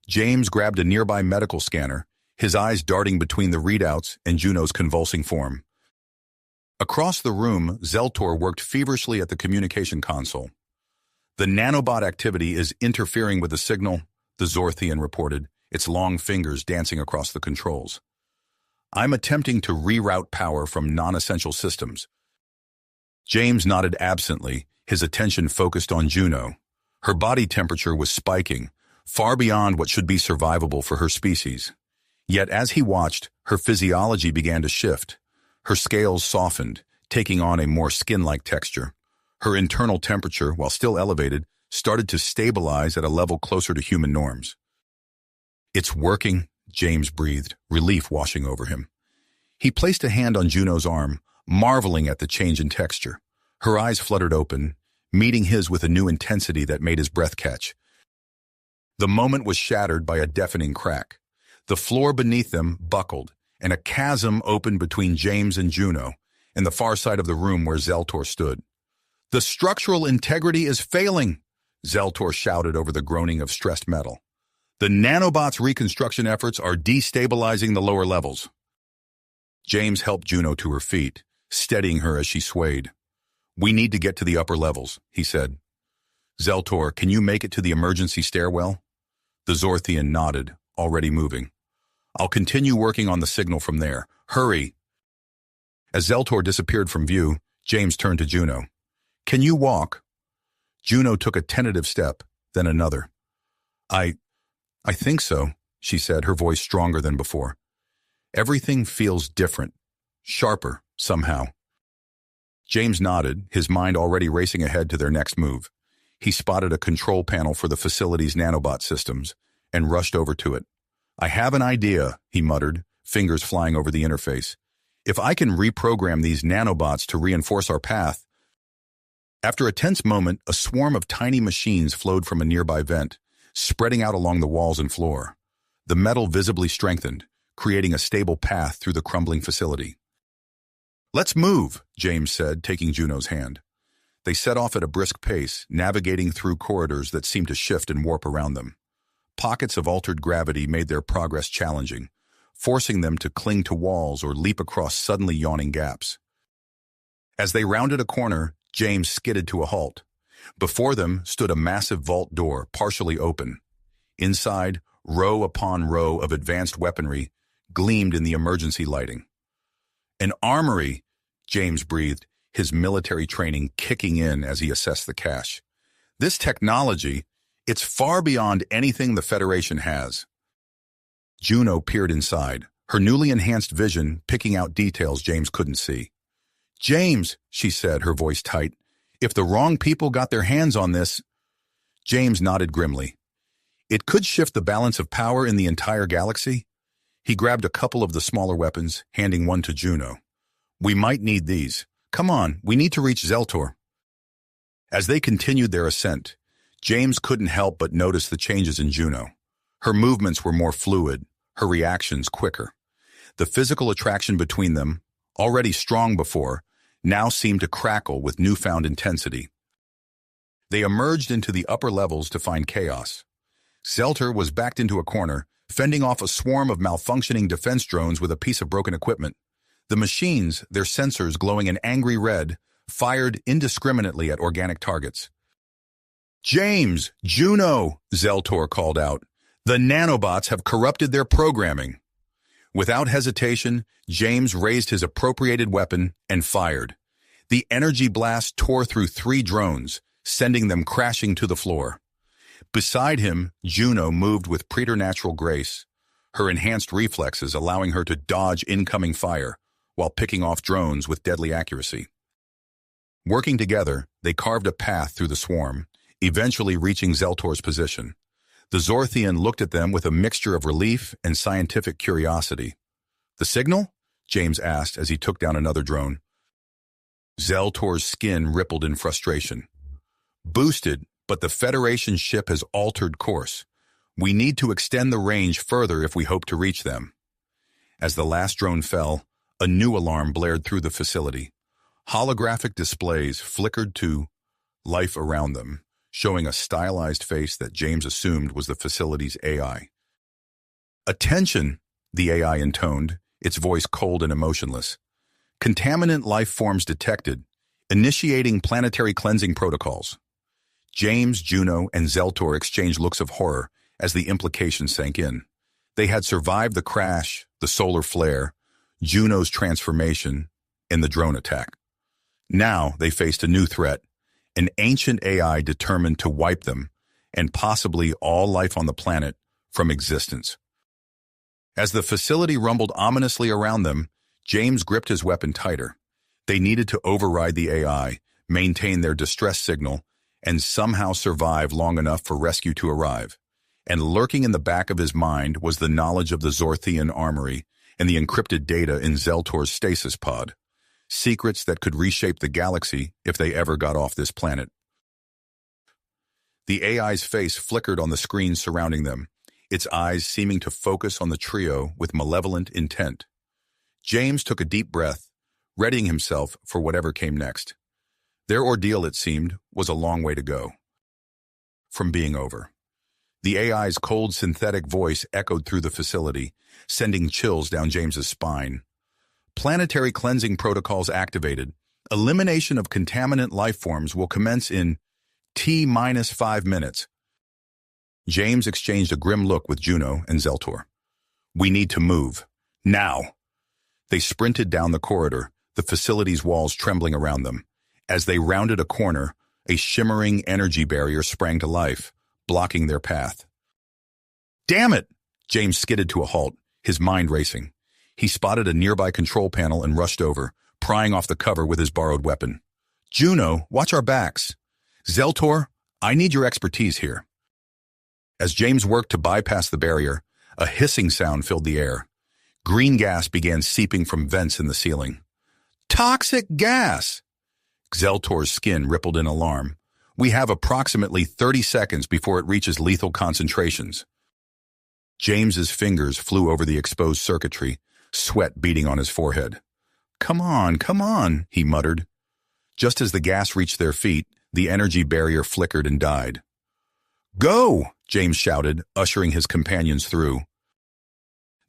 James grabbed a nearby medical scanner, his eyes darting between the readouts and Juno's convulsing form. Across the room, Zeltor worked feverishly at the communication console. "The nanobot activity is interfering with the signal," the Zorthian reported, its long fingers dancing across the controls. "I'm attempting to reroute power from non-essential systems." James nodded absently, his attention focused on Juno. Her body temperature was spiking, far beyond what should be survivable for her species. Yet as he watched, her physiology began to shift. Her scales softened, taking on a more skin-like texture. Her internal temperature, while still elevated, started to stabilize at a level closer to human norms. "It's working," James breathed, relief washing over him. He placed a hand on Juno's arm, marveling at the change in texture. Her eyes fluttered open, meeting his with a new intensity that made his breath catch. The moment was shattered by a deafening crack. The floor beneath them buckled, and a chasm opened between James and Juno, and the far side of the room where Zeltor stood. "The structural integrity is failing," Zeltor shouted over the groaning of stressed metal. "The nanobot's reconstruction efforts are destabilizing the lower levels." James helped Juno to her feet, steadying her as she swayed. "We need to get to the upper levels," he said. "Zeltor, can you make it to the emergency stairwell?" The Zorthian nodded, already moving. "I'll continue working on the signal from there. Hurry!" As Zeltor disappeared from view, James turned to Juno. "Can you walk?" Juno took a tentative step, then another. I think so," she said, her voice stronger than before. "Everything feels different, sharper, somehow." James nodded, his mind already racing ahead to their next move. He spotted a control panel for the facility's nanobot systems and rushed over to it. "I have an idea," he muttered, fingers flying over the interface. "If I can reprogram these nanobots to reinforce our path." After a tense moment, a swarm of tiny machines flowed from a nearby vent, spreading out along the walls and floor. The metal visibly strengthened, creating a stable path through the crumbling facility. "Let's move," James said, taking Juno's hand. They set off at a brisk pace, navigating through corridors that seemed to shift and warp around them. Pockets of altered gravity made their progress challenging, forcing them to cling to walls or leap across suddenly yawning gaps. As they rounded a corner, James skidded to a halt. Before them stood a massive vault door, partially open. Inside, row upon row of advanced weaponry gleamed in the emergency lighting. "An armory," James breathed, his military training kicking in as he assessed the cache. "This technology, it's far beyond anything the Federation has." Juno peered inside, her newly enhanced vision picking out details James couldn't see. "James," she said, her voice tight, "if the wrong people got their hands on this—" James nodded grimly. "It could shift the balance of power in the entire galaxy." He grabbed a couple of the smaller weapons, handing one to Juno. "We might need these. Come on, we need to reach Zeltor." As they continued their ascent, James couldn't help but notice the changes in Juno. Her movements were more fluid, her reactions quicker. The physical attraction between them, already strong before, now seemed to crackle with newfound intensity. They emerged into the upper levels to find chaos. Zeltor was backed into a corner, fending off a swarm of malfunctioning defense drones with a piece of broken equipment. The machines, their sensors glowing an angry red, fired indiscriminately at organic targets. "James! Juno!" Zeltor called out. "The nanobots have corrupted their programming." Without hesitation, James raised his appropriated weapon and fired. The energy blast tore through 3 drones, sending them crashing to the floor. Beside him, Juno moved with preternatural grace, her enhanced reflexes allowing her to dodge incoming fire while picking off drones with deadly accuracy. Working together, they carved a path through the swarm, eventually reaching Zeltor's position. The Zorthian looked at them with a mixture of relief and scientific curiosity. "The signal?" James asked as he took down another drone. Zeltor's skin rippled in frustration. "Boosted, but the Federation ship has altered course. We need to extend the range further if we hope to reach them." As the last drone fell, a new alarm blared through the facility. Holographic displays flickered to life around them, showing a stylized face that James assumed was the facility's AI. "Attention," the AI intoned, its voice cold and emotionless. "Contaminant life forms detected, initiating planetary cleansing protocols." James, Juno, and Zeltor exchanged looks of horror as the implications sank in. They had survived the crash, the solar flare, Juno's transformation, and the drone attack. Now they faced a new threat, an ancient AI determined to wipe them, and possibly all life on the planet, from existence. As the facility rumbled ominously around them, James gripped his weapon tighter. They needed to override the AI, maintain their distress signal, and somehow survive long enough for rescue to arrive. And lurking in the back of his mind was the knowledge of the Zorthian armory and the encrypted data in Zeltor's stasis pod. Secrets that could reshape the galaxy if they ever got off this planet. The AI's face flickered on the screen surrounding them, its eyes seeming to focus on the trio with malevolent intent. James took a deep breath, readying himself for whatever came next. Their ordeal, it seemed, was a long way to go from being over. The AI's cold synthetic voice echoed through the facility, sending chills down James's spine. Planetary cleansing protocols activated. Elimination of contaminant life forms will commence in T-5 minutes. James exchanged a grim look with Juno and Zeltor. We need to move. Now! They sprinted down the corridor, the facility's walls trembling around them. As they rounded a corner, a shimmering energy barrier sprang to life, blocking their path. Damn it! James skidded to a halt, his mind racing. He spotted a nearby control panel and rushed over, prying off the cover with his borrowed weapon. Juno, watch our backs. Zeltor, I need your expertise here. As James worked to bypass the barrier, a hissing sound filled the air. Green gas began seeping from vents in the ceiling. Toxic gas! Zeltor's skin rippled in alarm. We have approximately 30 seconds before it reaches lethal concentrations. James's fingers flew over the exposed circuitry, sweat beading on his forehead. Come on, he muttered. Just as the gas reached their feet, the energy barrier flickered and died. Go! James shouted, ushering his companions through.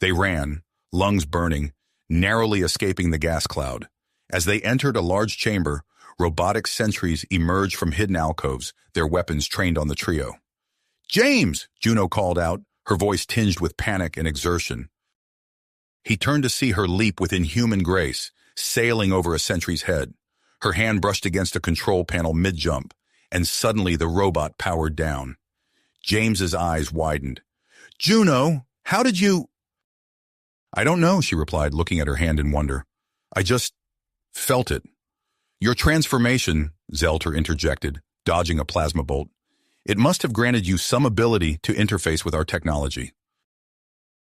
They ran, lungs burning, narrowly escaping the gas cloud. As they entered a large chamber, robotic sentries emerged from hidden alcoves, their weapons trained on the trio. James! Juno called out, her voice tinged with panic and exertion. He turned to see her leap with inhuman grace, sailing over a sentry's head. Her hand brushed against a control panel mid-jump, and suddenly the robot powered down. James's eyes widened. Juno, how did you... I don't know, she replied, looking at her hand in wonder. I just felt it. Your transformation, Zeltor interjected, dodging a plasma bolt. It must have granted you some ability to interface with our technology.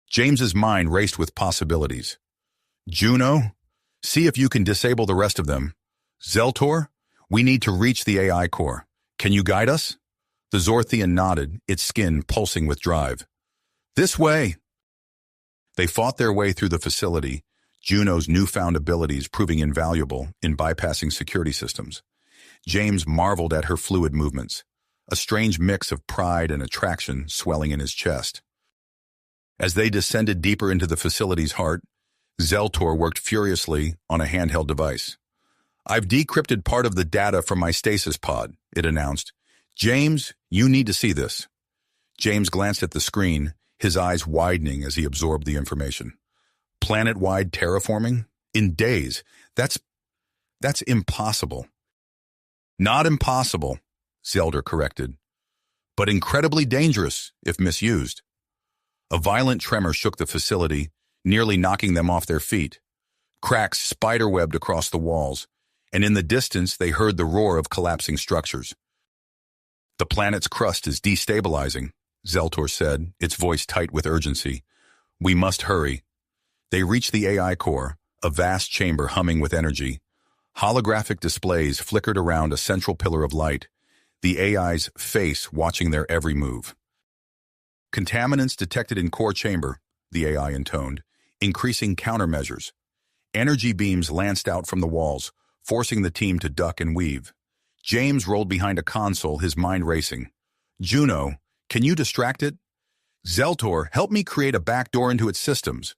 James's mind raced with possibilities. Juno, see if you can disable the rest of them. Zeltor, we need to reach the AI core. Can you guide us? The Zorthian nodded, its skin pulsing with drive. This way! They fought their way through the facility, Juno's newfound abilities proving invaluable in bypassing security systems. James marveled at her fluid movements, a strange mix of pride and attraction swelling in his chest. As they descended deeper into the facility's heart, Zeltor worked furiously on a handheld device. I've decrypted part of the data from my stasis pod, it announced. James, you need to see this. James glanced at the screen, his eyes widening as he absorbed the information. Planet-wide terraforming? In days. That's impossible. Not impossible, Zeltor corrected, but incredibly dangerous if misused. A violent tremor shook the facility, nearly knocking them off their feet. Cracks spiderwebbed across the walls, and in the distance they heard the roar of collapsing structures. The planet's crust is destabilizing, Zeltor said, its voice tight with urgency. We must hurry. They reached the AI core, a vast chamber humming with energy. Holographic displays flickered around a central pillar of light, the AI's face watching their every move. Contaminants detected in core chamber, the AI intoned, increasing countermeasures. Energy beams lanced out from the walls, forcing the team to duck and weave. James rolled behind a console, his mind racing. Juno, can you distract it? Zeltor, help me create a backdoor into its systems.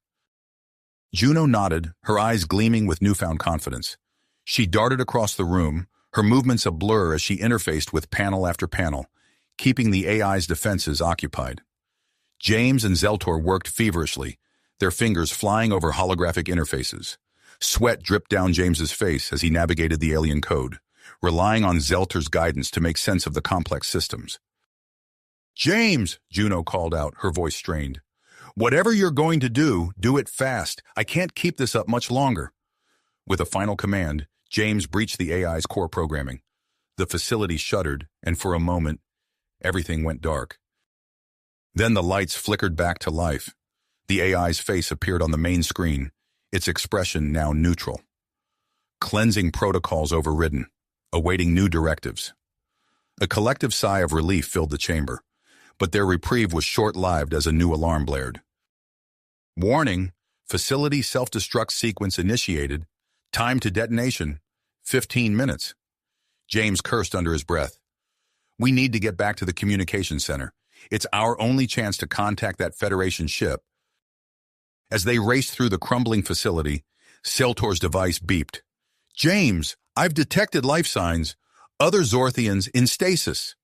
Juno nodded, her eyes gleaming with newfound confidence. She darted across the room, her movements a blur as she interfaced with panel after panel, keeping the AI's defenses occupied. James and Zeltor worked feverishly, their fingers flying over holographic interfaces. Sweat dripped down James's face as he navigated the alien code, relying on Zeltor's guidance to make sense of the complex systems. "James," Juno called out, her voice strained. "Whatever you're going to do, do it fast. I can't keep this up much longer." With a final command, James breached the AI's core programming. The facility shuddered, and for a moment, everything went dark. Then the lights flickered back to life. The AI's face appeared on the main screen, its expression now neutral. Cleansing protocols overridden, awaiting new directives. A collective sigh of relief filled the chamber, but their reprieve was short-lived as a new alarm blared. "Warning, facility self-destruct sequence initiated. Time to detonation, 15 minutes. James cursed under his breath. "We need to get back to the communication center. It's our only chance to contact that Federation ship." As they raced through the crumbling facility, Zeltor's device beeped. "James, I've detected life signs. Other Zorthians in stasis."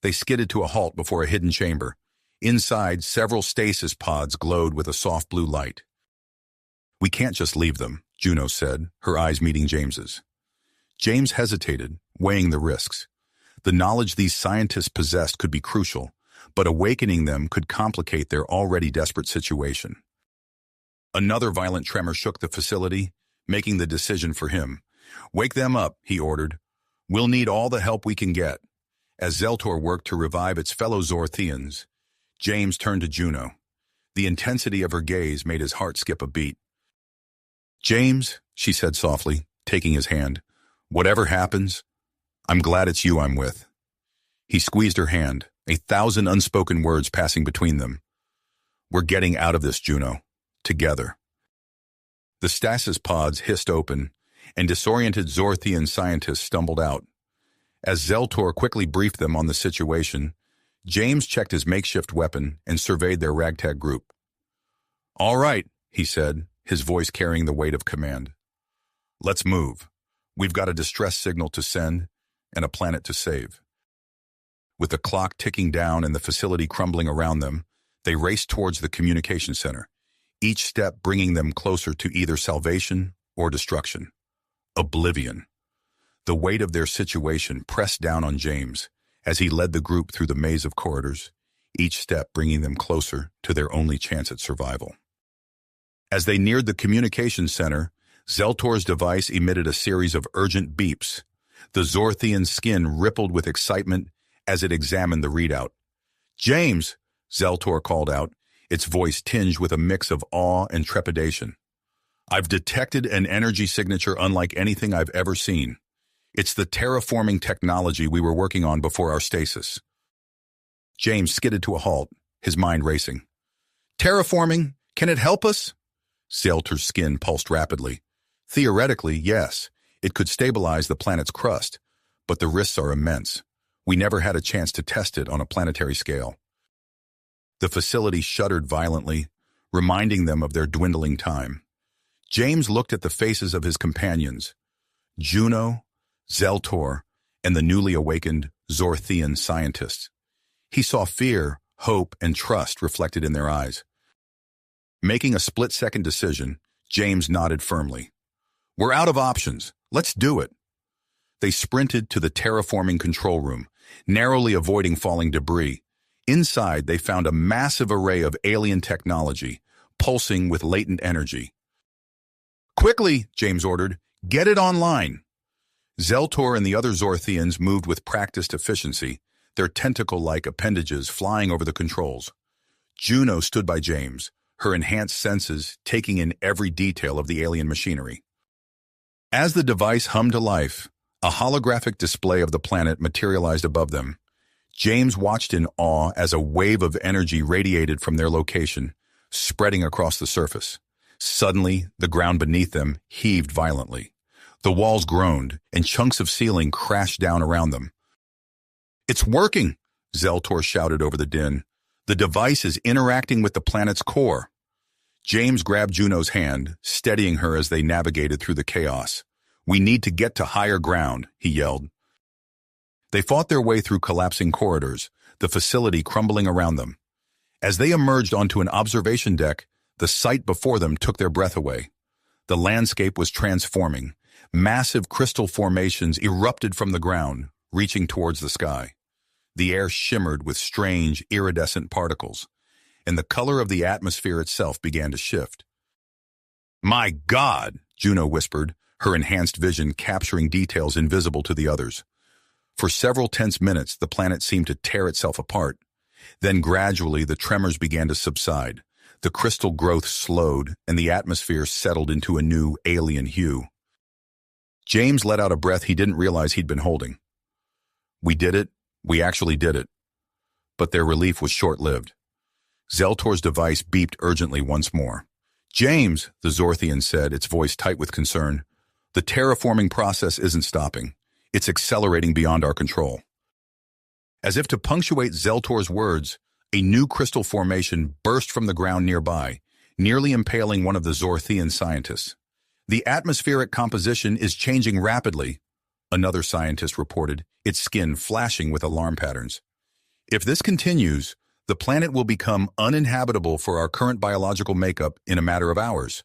They skidded to a halt before a hidden chamber. Inside, several stasis pods glowed with a soft blue light. "We can't just leave them," Juno said, her eyes meeting James's. James hesitated, weighing the risks. The knowledge these scientists possessed could be crucial, but awakening them could complicate their already desperate situation. Another violent tremor shook the facility, making the decision for him. "Wake them up," he ordered. "We'll need all the help we can get." As Zeltor worked to revive its fellow Zorthians, James turned to Juno. The intensity of her gaze made his heart skip a beat. "James," she said softly, taking his hand, "whatever happens, I'm glad it's you I'm with." He squeezed her hand, 1,000 unspoken words passing between them. "We're getting out of this, Juno. Together." The stasis pods hissed open, and disoriented Zorthian scientists stumbled out. As Zeltor quickly briefed them on the situation, James checked his makeshift weapon and surveyed their ragtag group. "All right," he said, his voice carrying the weight of command. "Let's move. We've got a distress signal to send and a planet to save." With the clock ticking down and the facility crumbling around them, they raced towards the communication center, each step bringing them closer to either salvation or destruction. Oblivion. The weight of their situation pressed down on James as he led the group through the maze of corridors, each step bringing them closer to their only chance at survival. As they neared the communication center, Zeltor's device emitted a series of urgent beeps. The Zorthian's skin rippled with excitement as it examined the readout. "James," Zeltor called out, its voice tinged with a mix of awe and trepidation. "I've detected an energy signature unlike anything I've ever seen. It's the terraforming technology we were working on before our stasis." James skidded to a halt, his mind racing. "Terraforming? Can it help us?" Zeltor's skin pulsed rapidly. "Theoretically, yes. It could stabilize the planet's crust, but the risks are immense. We never had a chance to test it on a planetary scale." The facility shuddered violently, reminding them of their dwindling time. James looked at the faces of his companions, Juno, Zeltor, and the newly awakened Zorthian scientists. He saw fear, hope, and trust reflected in their eyes. Making a split-second decision, James nodded firmly. "We're out of options. Let's do it." They sprinted to the terraforming control room, narrowly avoiding falling debris. Inside, they found a massive array of alien technology, pulsing with latent energy. "Quickly," James ordered, "get it online." Zeltor and the other Zorthians moved with practiced efficiency, their tentacle-like appendages flying over the controls. Juno stood by James, her enhanced senses taking in every detail of the alien machinery. As the device hummed to life, a holographic display of the planet materialized above them. James watched in awe as a wave of energy radiated from their location, spreading across the surface. Suddenly, the ground beneath them heaved violently. The walls groaned, and chunks of ceiling crashed down around them. "It's working!" Zeltor shouted over the din. "The device is interacting with the planet's core." James grabbed Juno's hand, steadying her as they navigated through the chaos. "We need to get to higher ground," he yelled. They fought their way through collapsing corridors, the facility crumbling around them. As they emerged onto an observation deck, the sight before them took their breath away. The landscape was transforming. Massive crystal formations erupted from the ground, reaching towards the sky. The air shimmered with strange, iridescent particles, and the color of the atmosphere itself began to shift. "My God," Juno whispered, her enhanced vision capturing details invisible to the others. For several tense minutes, the planet seemed to tear itself apart. Then gradually, the tremors began to subside. The crystal growth slowed, and the atmosphere settled into a new, alien hue. James let out a breath he didn't realize he'd been holding. "We did it. We actually did it." But their relief was short-lived. Zeltor's device beeped urgently once more. "James," the Zorthian said, its voice tight with concern, "the terraforming process isn't stopping. It's accelerating beyond our control." As if to punctuate Zeltor's words, a new crystal formation burst from the ground nearby, nearly impaling one of the Zorthian scientists. "The atmospheric composition is changing rapidly," another scientist reported, its skin flashing with alarm patterns. "If this continues, the planet will become uninhabitable for our current biological makeup in a matter of hours."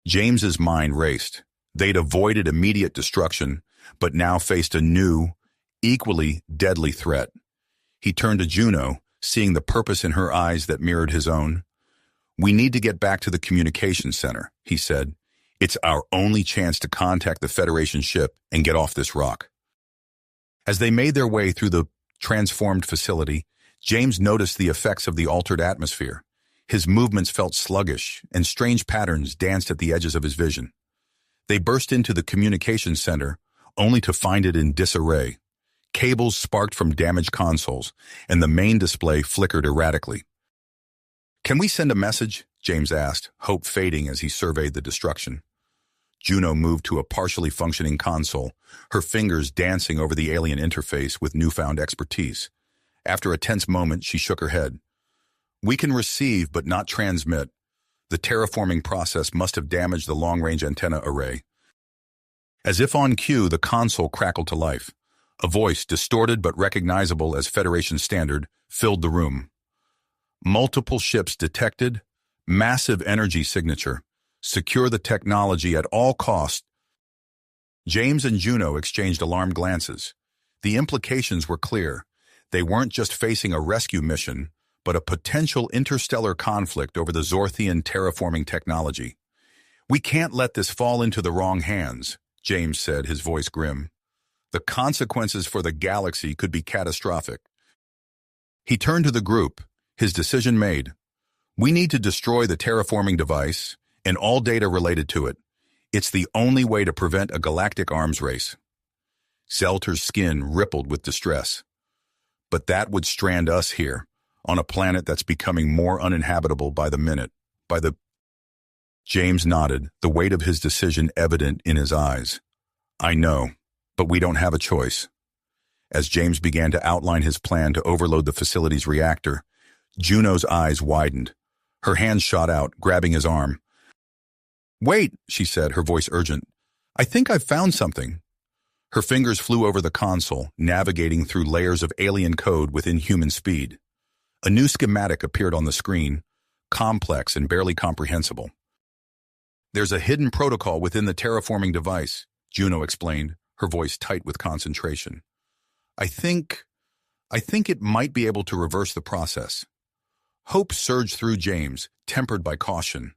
James's mind raced. They'd avoided immediate destruction, but now faced a new, equally deadly threat. He turned to Juno, seeing the purpose in her eyes that mirrored his own. "We need to get back to the communications center," he said. "It's our only chance to contact the Federation ship and get off this rock." As they made their way through the transformed facility, James noticed the effects of the altered atmosphere. His movements felt sluggish, and strange patterns danced at the edges of his vision. They burst into the communications center, only to find it in disarray. Cables sparked from damaged consoles, and the main display flickered erratically. "Can we send a message?" James asked, hope fading as he surveyed the destruction. Juno moved to a partially functioning console, her fingers dancing over the alien interface with newfound expertise. After a tense moment, she shook her head. "We can receive but not transmit. The terraforming process must have damaged the long-range antenna array." As if on cue, the console crackled to life. A voice, distorted but recognizable as Federation standard, filled the room. "Multiple ships detected. Massive energy signature. Secure the technology at all costs." James and Juno exchanged alarmed glances. The implications were clear. They weren't just facing a rescue mission, but a potential interstellar conflict over the Zorthian terraforming technology. "We can't let this fall into the wrong hands," James said, his voice grim. "The consequences for the galaxy could be catastrophic." He turned to the group, his decision made. "We need to destroy the terraforming device and all data related to it. It's the only way to prevent a galactic arms race." Zeltor's skin rippled with distress. "But that would strand us here, on a planet that's becoming more uninhabitable by the minute, James nodded, the weight of his decision evident in his eyes. "I know, but we don't have a choice." As James began to outline his plan to overload the facility's reactor, Juno's eyes widened. Her hand shot out, grabbing his arm. "Wait," she said, her voice urgent. "I think I've found something." Her fingers flew over the console, navigating through layers of alien code with inhuman speed. A new schematic appeared on the screen, complex and barely comprehensible. "There's a hidden protocol within the terraforming device," Juno explained, her voice tight with concentration. I think it might be able to reverse the process." Hope surged through James, tempered by caution.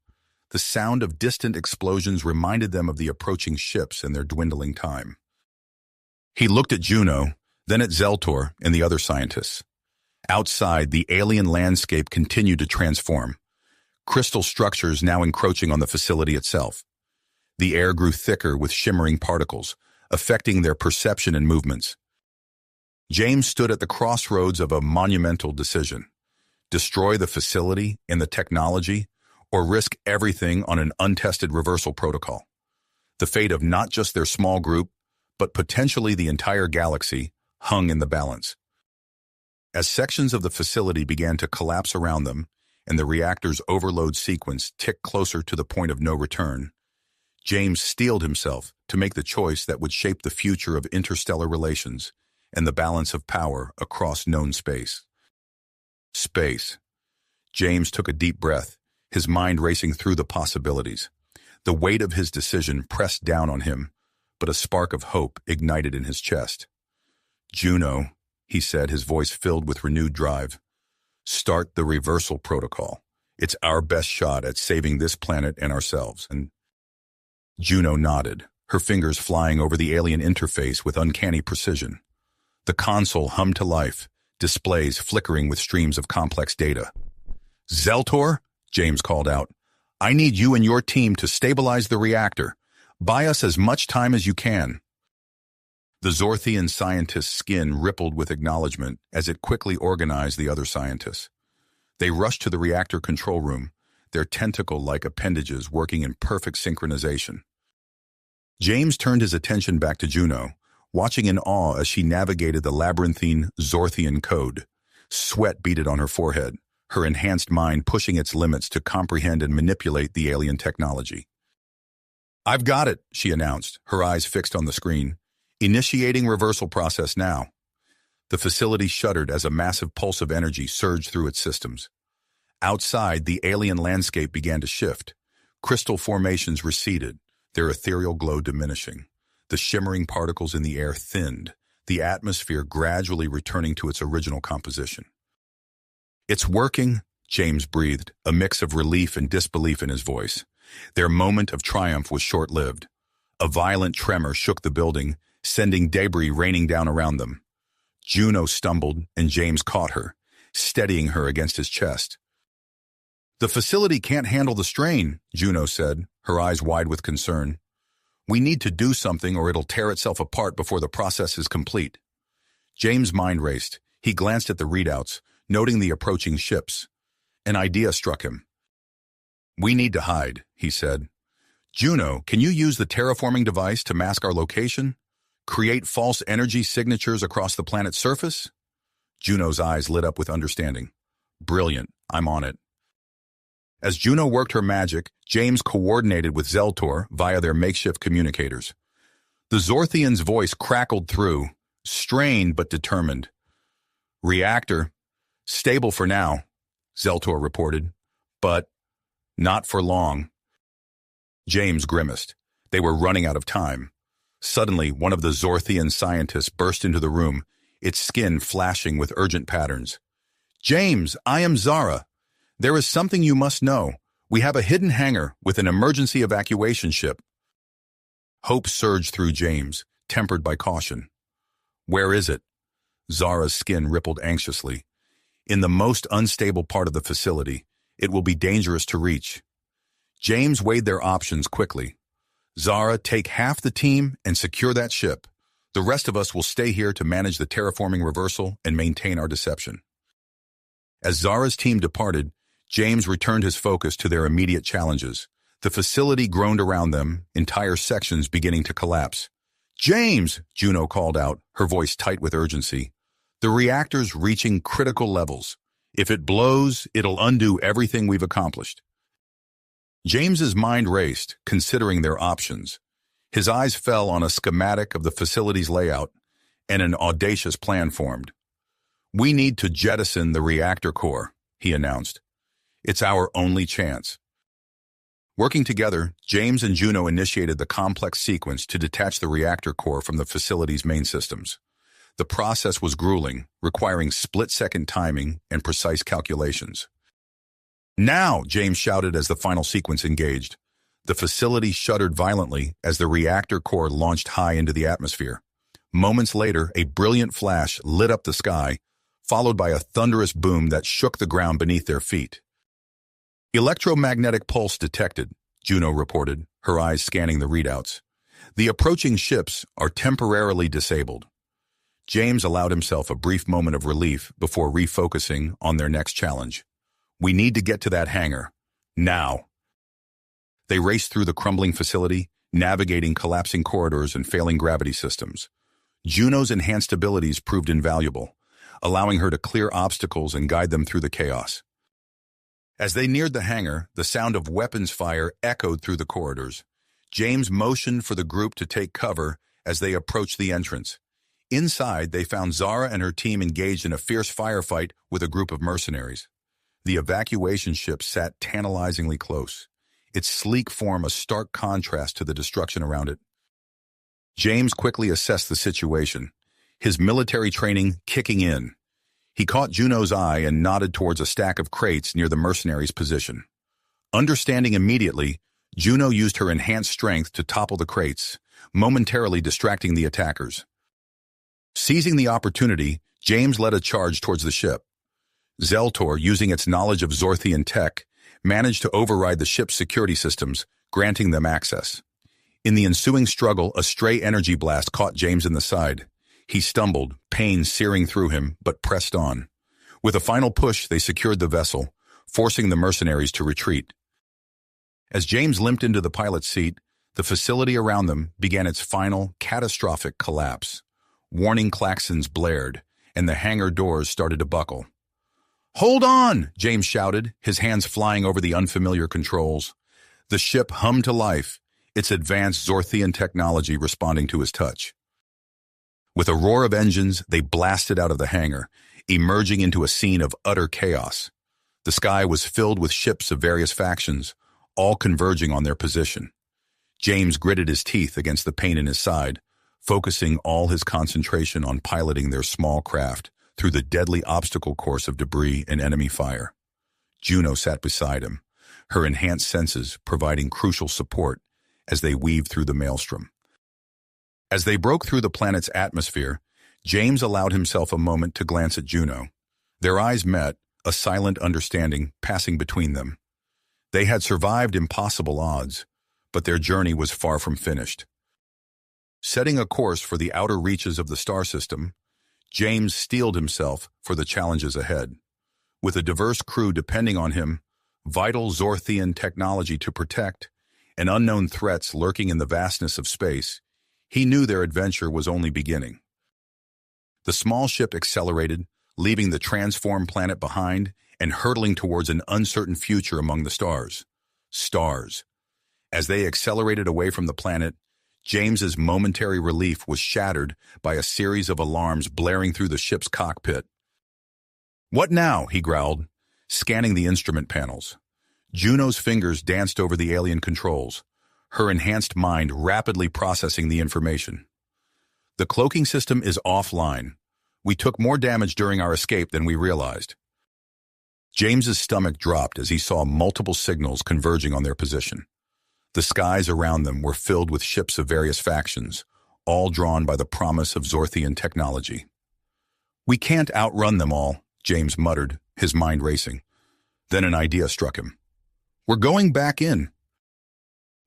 The sound of distant explosions reminded them of the approaching ships and their dwindling time. He looked at Juno, then at Zeltor and the other scientists. Outside, the alien landscape continued to transform. Crystal structures now encroaching on the facility itself. The air grew thicker with shimmering particles, affecting their perception and movements. James stood at the crossroads of a monumental decision. Destroy the facility and the technology, or risk everything on an untested reversal protocol. The fate of not just their small group, but potentially the entire galaxy, hung in the balance. As sections of the facility began to collapse around them, and the reactor's overload sequence ticked closer to the point of no return, James steeled himself to make the choice that would shape the future of interstellar relations and the balance of power across known space. Space. James took a deep breath, his mind racing through the possibilities. The weight of his decision pressed down on him, but a spark of hope ignited in his chest. Juno, he said, his voice filled with renewed drive. Start the reversal protocol. It's our best shot at saving this planet and ourselves. And Juno nodded, her fingers flying over the alien interface with uncanny precision. The console hummed to life, displays flickering with streams of complex data. Zeltor, James called out, I need you and your team to stabilize the reactor. Buy us as much time as you can. The Zorthian scientist's skin rippled with acknowledgement as it quickly organized the other scientists. They rushed to the reactor control room, their tentacle-like appendages working in perfect synchronization. James turned his attention back to Juno, watching in awe as she navigated the labyrinthine Zorthian code. Sweat beaded on her forehead, her enhanced mind pushing its limits to comprehend and manipulate the alien technology. I've got it, she announced, her eyes fixed on the screen. Initiating reversal process now. The facility shuddered as a massive pulse of energy surged through its systems. Outside, the alien landscape began to shift. Crystal formations receded, their ethereal glow diminishing. The shimmering particles in the air thinned, the atmosphere gradually returning to its original composition. It's working, James breathed, a mix of relief and disbelief in his voice. Their moment of triumph was short-lived. A violent tremor shook the building, sending debris raining down around them. Juno stumbled, and James caught her, steadying her against his chest. The facility can't handle the strain, Juno said, her eyes wide with concern. We need to do something or it'll tear itself apart before the process is complete. James' mind raced. He glanced at the readouts, noting the approaching ships. An idea struck him. We need to hide, he said. Juno, can you use the terraforming device to mask our location? Create false energy signatures across the planet's surface? Juno's eyes lit up with understanding. Brilliant, I'm on it. As Juno worked her magic, James coordinated with Zeltor via their makeshift communicators. The Zorthian's voice crackled through, strained but determined. Reactor, stable for now, Zeltor reported, but not for long. James grimaced. They were running out of time. Suddenly, one of the Zorthian scientists burst into the room, its skin flashing with urgent patterns. James, I am Zara. There is something you must know. We have a hidden hangar with an emergency evacuation ship. Hope surged through James, tempered by caution. Where is it? Zara's skin rippled anxiously. In the most unstable part of the facility, it will be dangerous to reach. James weighed their options quickly. Zara, take half the team and secure that ship. The rest of us will stay here to manage the terraforming reversal and maintain our deception. As Zara's team departed, James returned his focus to their immediate challenges. The facility groaned around them, entire sections beginning to collapse. James, Juno called out, her voice tight with urgency. The reactor's reaching critical levels. If it blows, it'll undo everything we've accomplished. James's mind raced, considering their options. His eyes fell on a schematic of the facility's layout, and an audacious plan formed. We need to jettison the reactor core, he announced. It's our only chance. Working together, James and Juno initiated the complex sequence to detach the reactor core from the facility's main systems. The process was grueling, requiring split-second timing and precise calculations. Now, James shouted as the final sequence engaged. The facility shuddered violently as the reactor core launched high into the atmosphere. Moments later, a brilliant flash lit up the sky, followed by a thunderous boom that shook the ground beneath their feet. Electromagnetic pulse detected, Juno reported, her eyes scanning the readouts. The approaching ships are temporarily disabled. James allowed himself a brief moment of relief before refocusing on their next challenge. We need to get to that hangar. Now. They raced through the crumbling facility, navigating collapsing corridors and failing gravity systems. Juno's enhanced abilities proved invaluable, allowing her to clear obstacles and guide them through the chaos. As they neared the hangar, the sound of weapons fire echoed through the corridors. James motioned for the group to take cover as they approached the entrance. Inside, they found Zara and her team engaged in a fierce firefight with a group of mercenaries. The evacuation ship sat tantalizingly close, its sleek form a stark contrast to the destruction around it. James quickly assessed the situation. his military training kicking in. He caught Juno's eye and nodded towards a stack of crates near the mercenaries' position. Understanding immediately, Juno used her enhanced strength to topple the crates, momentarily distracting the attackers. Seizing the opportunity, James led a charge towards the ship. Zeltor, using its knowledge of Zorthian tech, managed to override the ship's security systems, granting them access. In the ensuing struggle, a stray energy blast caught James in the side. He stumbled, pain searing through him, but pressed on. With a final push, they secured the vessel, forcing the mercenaries to retreat. As James limped into the pilot's seat, the facility around them began its final, catastrophic collapse. Warning klaxons blared, and the hangar doors started to buckle. "Hold on!" James shouted, his hands flying over the unfamiliar controls. The ship hummed to life, its advanced Zorthian technology responding to his touch. With a roar of engines, they blasted out of the hangar, emerging into a scene of utter chaos. The sky was filled with ships of various factions, all converging on their position. James gritted his teeth against the pain in his side, focusing all his concentration on piloting their small craft through the deadly obstacle course of debris and enemy fire. Juno sat beside him, her enhanced senses providing crucial support as they weaved through the maelstrom. As they broke through the planet's atmosphere, James allowed himself a moment to glance at Juno. Their eyes met, a silent understanding passing between them. They had survived impossible odds, but their journey was far from finished. Setting a course for the outer reaches of the star system, James steeled himself for the challenges ahead. With a diverse crew depending on him, vital Zorthian technology to protect, and unknown threats lurking in the vastness of space, he knew their adventure was only beginning. The small ship accelerated, leaving the transformed planet behind and hurtling towards an uncertain future among the stars. Stars. As they accelerated away from the planet, James's momentary relief was shattered by a series of alarms blaring through the ship's cockpit. "What now?" he growled, scanning the instrument panels. Juno's fingers danced over the alien controls, her enhanced mind rapidly processing the information. "The cloaking system is offline. We took more damage during our escape than we realized." James's stomach dropped as he saw multiple signals converging on their position. The skies around them were filled with ships of various factions, all drawn by the promise of Zorthian technology. "We can't outrun them all," James muttered, his mind racing. Then an idea struck him. "We're going back in."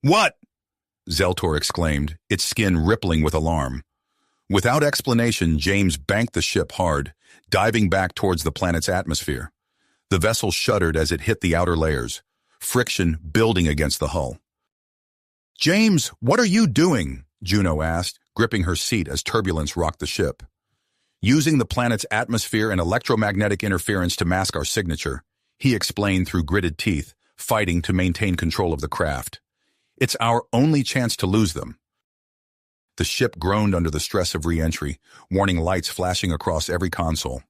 "What?" Zeltor exclaimed, its skin rippling with alarm. Without explanation, James banked the ship hard, diving back towards the planet's atmosphere. The vessel shuddered as it hit the outer layers, friction building against the hull. "James, what are you doing?" Juno asked, gripping her seat as turbulence rocked the ship. "Using the planet's atmosphere and electromagnetic interference to mask our signature," he explained through gritted teeth, fighting to maintain control of the craft. "It's our only chance to lose them." The ship groaned under the stress of re-entry, warning lights flashing across every console.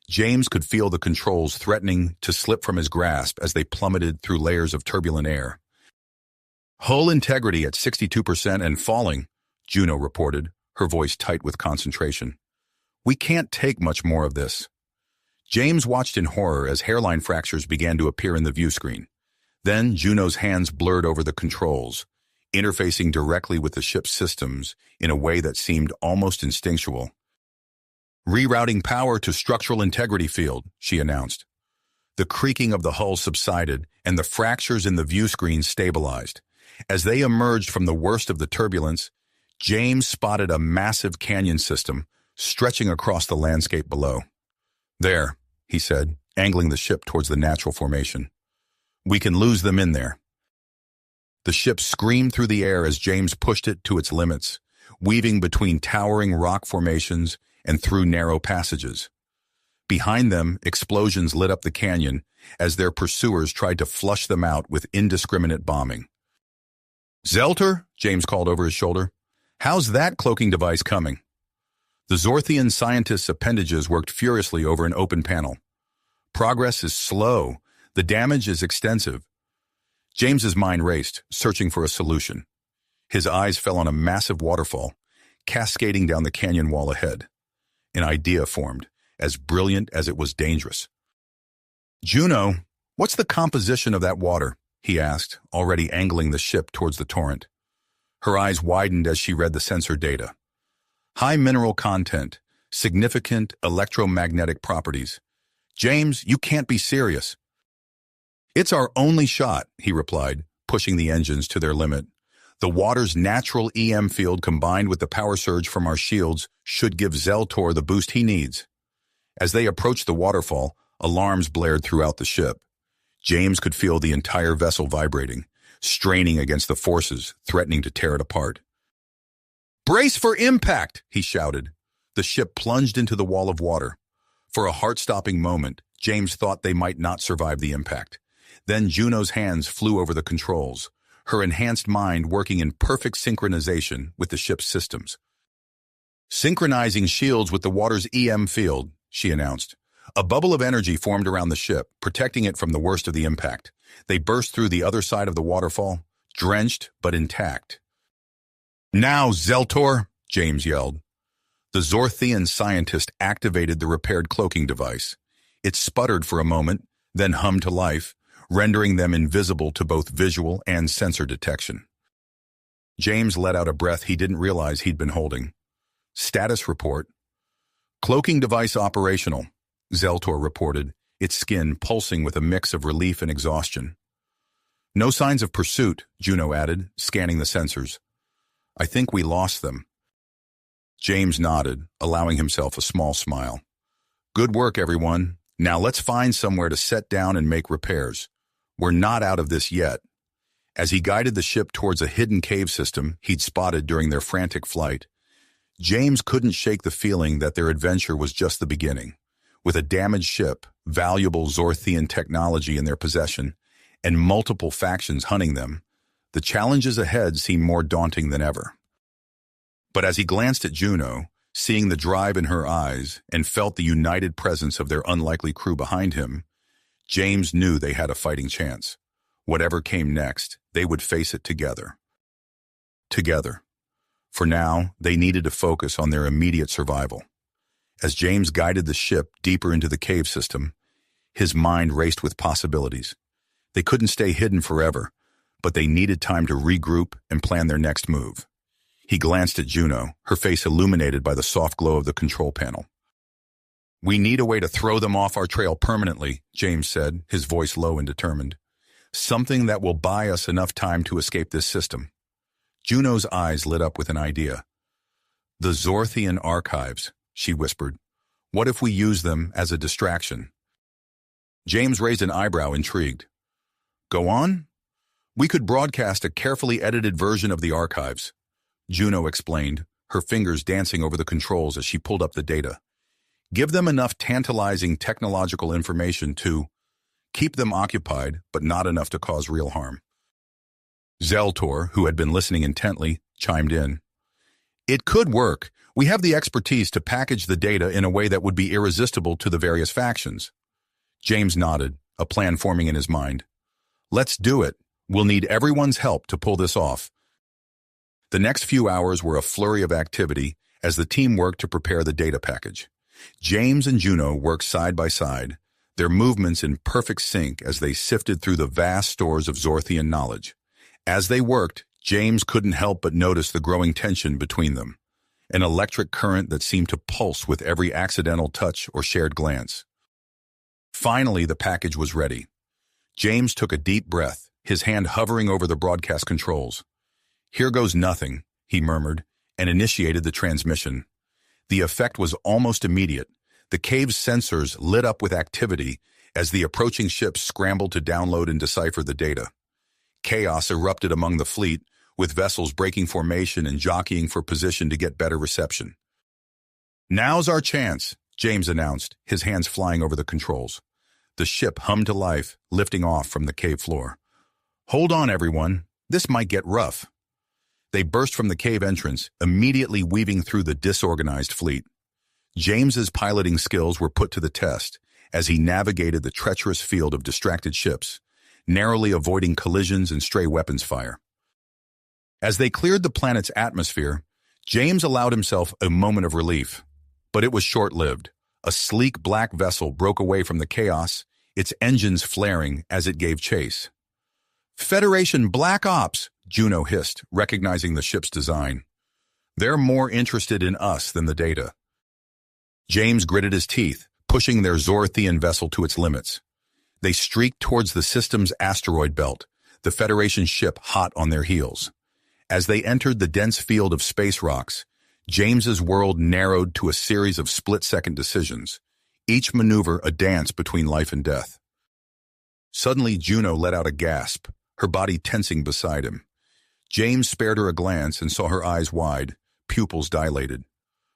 James could feel the controls threatening to slip from his grasp as they plummeted through layers of turbulent air. "Hull integrity at 62% and falling," Juno reported, her voice tight with concentration. "We can't take much more of this." James watched in horror as hairline fractures began to appear in the view screen. Then Juno's hands blurred over the controls, interfacing directly with the ship's systems in a way that seemed almost instinctual. "Rerouting power to structural integrity field," she announced. The creaking of the hull subsided, and the fractures in the view screen stabilized. As they emerged from the worst of the turbulence, James spotted a massive canyon system stretching across the landscape below. "There," he said, angling the ship towards the natural formation. "We can lose them in there." The ship screamed through the air as James pushed it to its limits, weaving between towering rock formations and through narrow passages. Behind them, explosions lit up the canyon as their pursuers tried to flush them out with indiscriminate bombing. "Zeltor," James called over his shoulder, "how's that cloaking device coming?" The Zorthian scientist's appendages worked furiously over an open panel. "Progress is slow. The damage is extensive." James's mind raced, searching for a solution. His eyes fell on a massive waterfall, cascading down the canyon wall ahead. an idea formed, as brilliant as it was dangerous. "Juno, what's the composition of that water?" he asked, already angling the ship towards the torrent. Her eyes widened as she read the sensor data. "High mineral content, significant electromagnetic properties. James, you can't be serious." "It's our only shot," he replied, pushing the engines to their limit. "The water's natural EM field combined with the power surge from our shields should give Zeltor the boost he needs." As they approached the waterfall, alarms blared throughout the ship. James could feel the entire vessel vibrating, straining against the forces, threatening to tear it apart. "Brace for impact!" he shouted. The ship plunged into the wall of water. For a heart-stopping moment, James thought they might not survive the impact. Then Juno's hands flew over the controls, her enhanced mind working in perfect synchronization with the ship's systems. "Synchronizing shields with the water's EM field," she announced. A bubble of energy formed around the ship, protecting it from the worst of the impact. They burst through the other side of the waterfall, drenched but intact. "Now, Zeltor!" James yelled. The Zorthian scientist activated the repaired cloaking device. It sputtered for a moment, then hummed to life, rendering them invisible to both visual and sensor detection. James let out a breath he didn't realize he'd been holding. "Status report. Cloaking device operational," Zeltor reported, its skin pulsing with a mix of relief and exhaustion. "No signs of pursuit," Juno added, scanning the sensors. "I think we lost them." James nodded, allowing himself a small smile. "Good work, everyone. Now let's find somewhere to set down and make repairs. We're not out of this yet." As he guided the ship towards a hidden cave system he'd spotted during their frantic flight, James couldn't shake the feeling that their adventure was just the beginning. With a damaged ship, valuable Zorthian technology in their possession, and multiple factions hunting them, the challenges ahead seemed more daunting than ever. But as he glanced at Juno, seeing the drive in her eyes and felt the united presence of their unlikely crew behind him, James knew they had a fighting chance. Whatever came next, they would face it together. Together. For now, they needed to focus on their immediate survival. As James guided the ship deeper into the cave system, his mind raced with possibilities. They couldn't stay hidden forever, but they needed time to regroup and plan their next move. He glanced at Juno, her face illuminated by the soft glow of the control panel. "We need a way to throw them off our trail permanently," James said, his voice low and determined. "Something that will buy us enough time to escape this system." Juno's eyes lit up with an idea. "The Zorthian archives," she whispered. "What if we use them as a distraction?" James raised an eyebrow, intrigued. "Go on?" "We could broadcast a carefully edited version of the archives," Juno explained, her fingers dancing over the controls as she pulled up the data. "Give them enough tantalizing technological information to keep them occupied, but not enough to cause real harm." Zeltor, who had been listening intently, chimed in. "It could work. We have the expertise to package the data in a way that would be irresistible to the various factions." James nodded, a plan forming in his mind. "Let's do it. We'll need everyone's help to pull this off." The next few hours were a flurry of activity as the team worked to prepare the data package. James and Juno worked side by side, their movements in perfect sync as they sifted through the vast stores of Zorthian knowledge. As they worked, James couldn't help but notice the growing tension between them, an electric current that seemed to pulse with every accidental touch or shared glance. Finally, the package was ready. James took a deep breath, his hand hovering over the broadcast controls. "Here goes nothing," he murmured, and initiated the transmission. The effect was almost immediate. The cave's sensors lit up with activity as the approaching ships scrambled to download and decipher the data. Chaos erupted among the fleet, with vessels breaking formation and jockeying for position to get better reception. "Now's our chance," James announced, his hands flying over the controls. The ship hummed to life, lifting off from the cave floor. "Hold on, everyone. This might get rough." They burst from the cave entrance, immediately weaving through the disorganized fleet. James's piloting skills were put to the test as he navigated the treacherous field of distracted ships, narrowly avoiding collisions and stray weapons fire. As they cleared the planet's atmosphere, James allowed himself a moment of relief. But it was short-lived. A sleek black vessel broke away from the chaos, its engines flaring as it gave chase. "Federation Black Ops," Juno hissed, recognizing the ship's design. "They're more interested in us than the data." James gritted his teeth, pushing their Zorthian vessel to its limits. They streaked towards the system's asteroid belt, the Federation ship hot on their heels. As they entered the dense field of space rocks, James's world narrowed to a series of split-second decisions, each maneuver a dance between life and death. Suddenly, Juno let out a gasp, her body tensing beside him. James spared her a glance and saw her eyes wide, pupils dilated.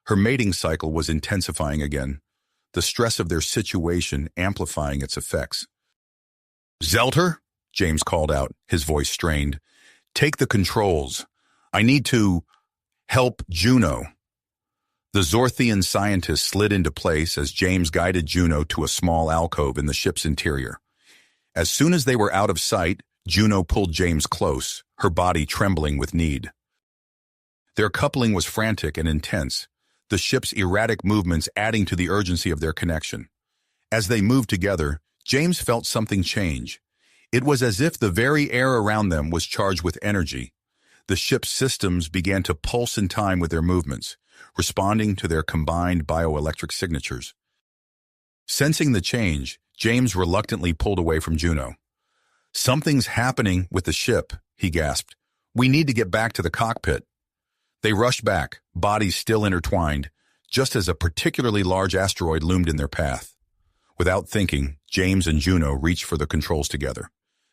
Her mating cycle was intensifying again, the stress of their situation amplifying its effects. "Zelter," James called out, his voice strained. "Take the controls. I need to help Juno." The Zorthian scientist slid into place as James guided Juno to a small alcove in the ship's interior. As soon as they were out of sight, Juno pulled James close, her body trembling with need. Their coupling was frantic and intense, the ship's erratic movements adding to the urgency of their connection. As they moved together, James felt something change. It was as if the very air around them was charged with energy. The ship's systems began to pulse in time with their movements, responding to their combined bioelectric signatures. Sensing the change, James reluctantly pulled away from Juno. "Something's happening with the ship," he gasped. "We need to get back to the cockpit." They rushed back, bodies still intertwined, just as a particularly large asteroid loomed in their path. Without thinking, James and Juno reached for the controls together.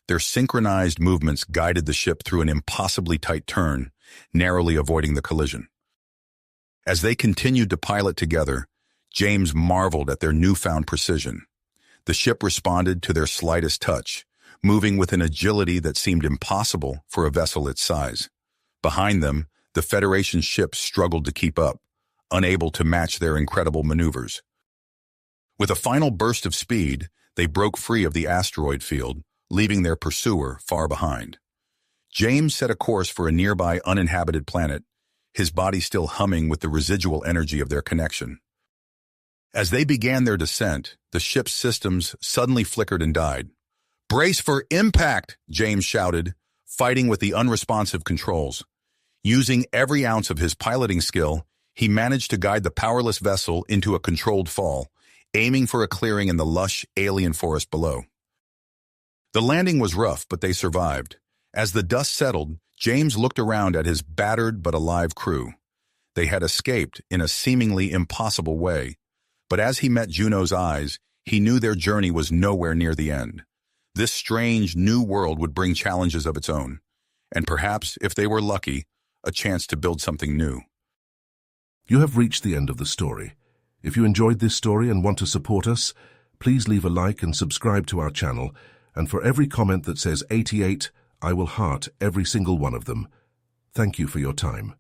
Their synchronized movements guided the ship through an impossibly tight turn, narrowly avoiding the collision. As they continued to pilot together, James marveled at their newfound precision. The ship responded to their slightest touch, moving with an agility that seemed impossible for a vessel its size. Behind them, the Federation ship struggled to keep up, unable to match their incredible maneuvers. With a final burst of speed, they broke free of the asteroid field, leaving their pursuer far behind. James set a course for a nearby uninhabited planet, his body still humming with the residual energy of their connection. As they began their descent, the ship's systems suddenly flickered and died. "Brace for impact!" James shouted, fighting with the unresponsive controls. Using every ounce of his piloting skill, he managed to guide the powerless vessel into a controlled fall, aiming for a clearing in the lush alien forest below. The landing was rough, but they survived. As the dust settled, James looked around at his battered but alive crew. They had escaped in a seemingly impossible way, but as he met Juno's eyes, he knew their journey was nowhere near the end. This strange new world would bring challenges of its own, and perhaps, if they were lucky, a chance to build something new. You have reached the end of the story. If you enjoyed this story and want to support us, please leave a like and subscribe to our channel, and for every comment that says 88, I will heart every single one of them. Thank you for your time.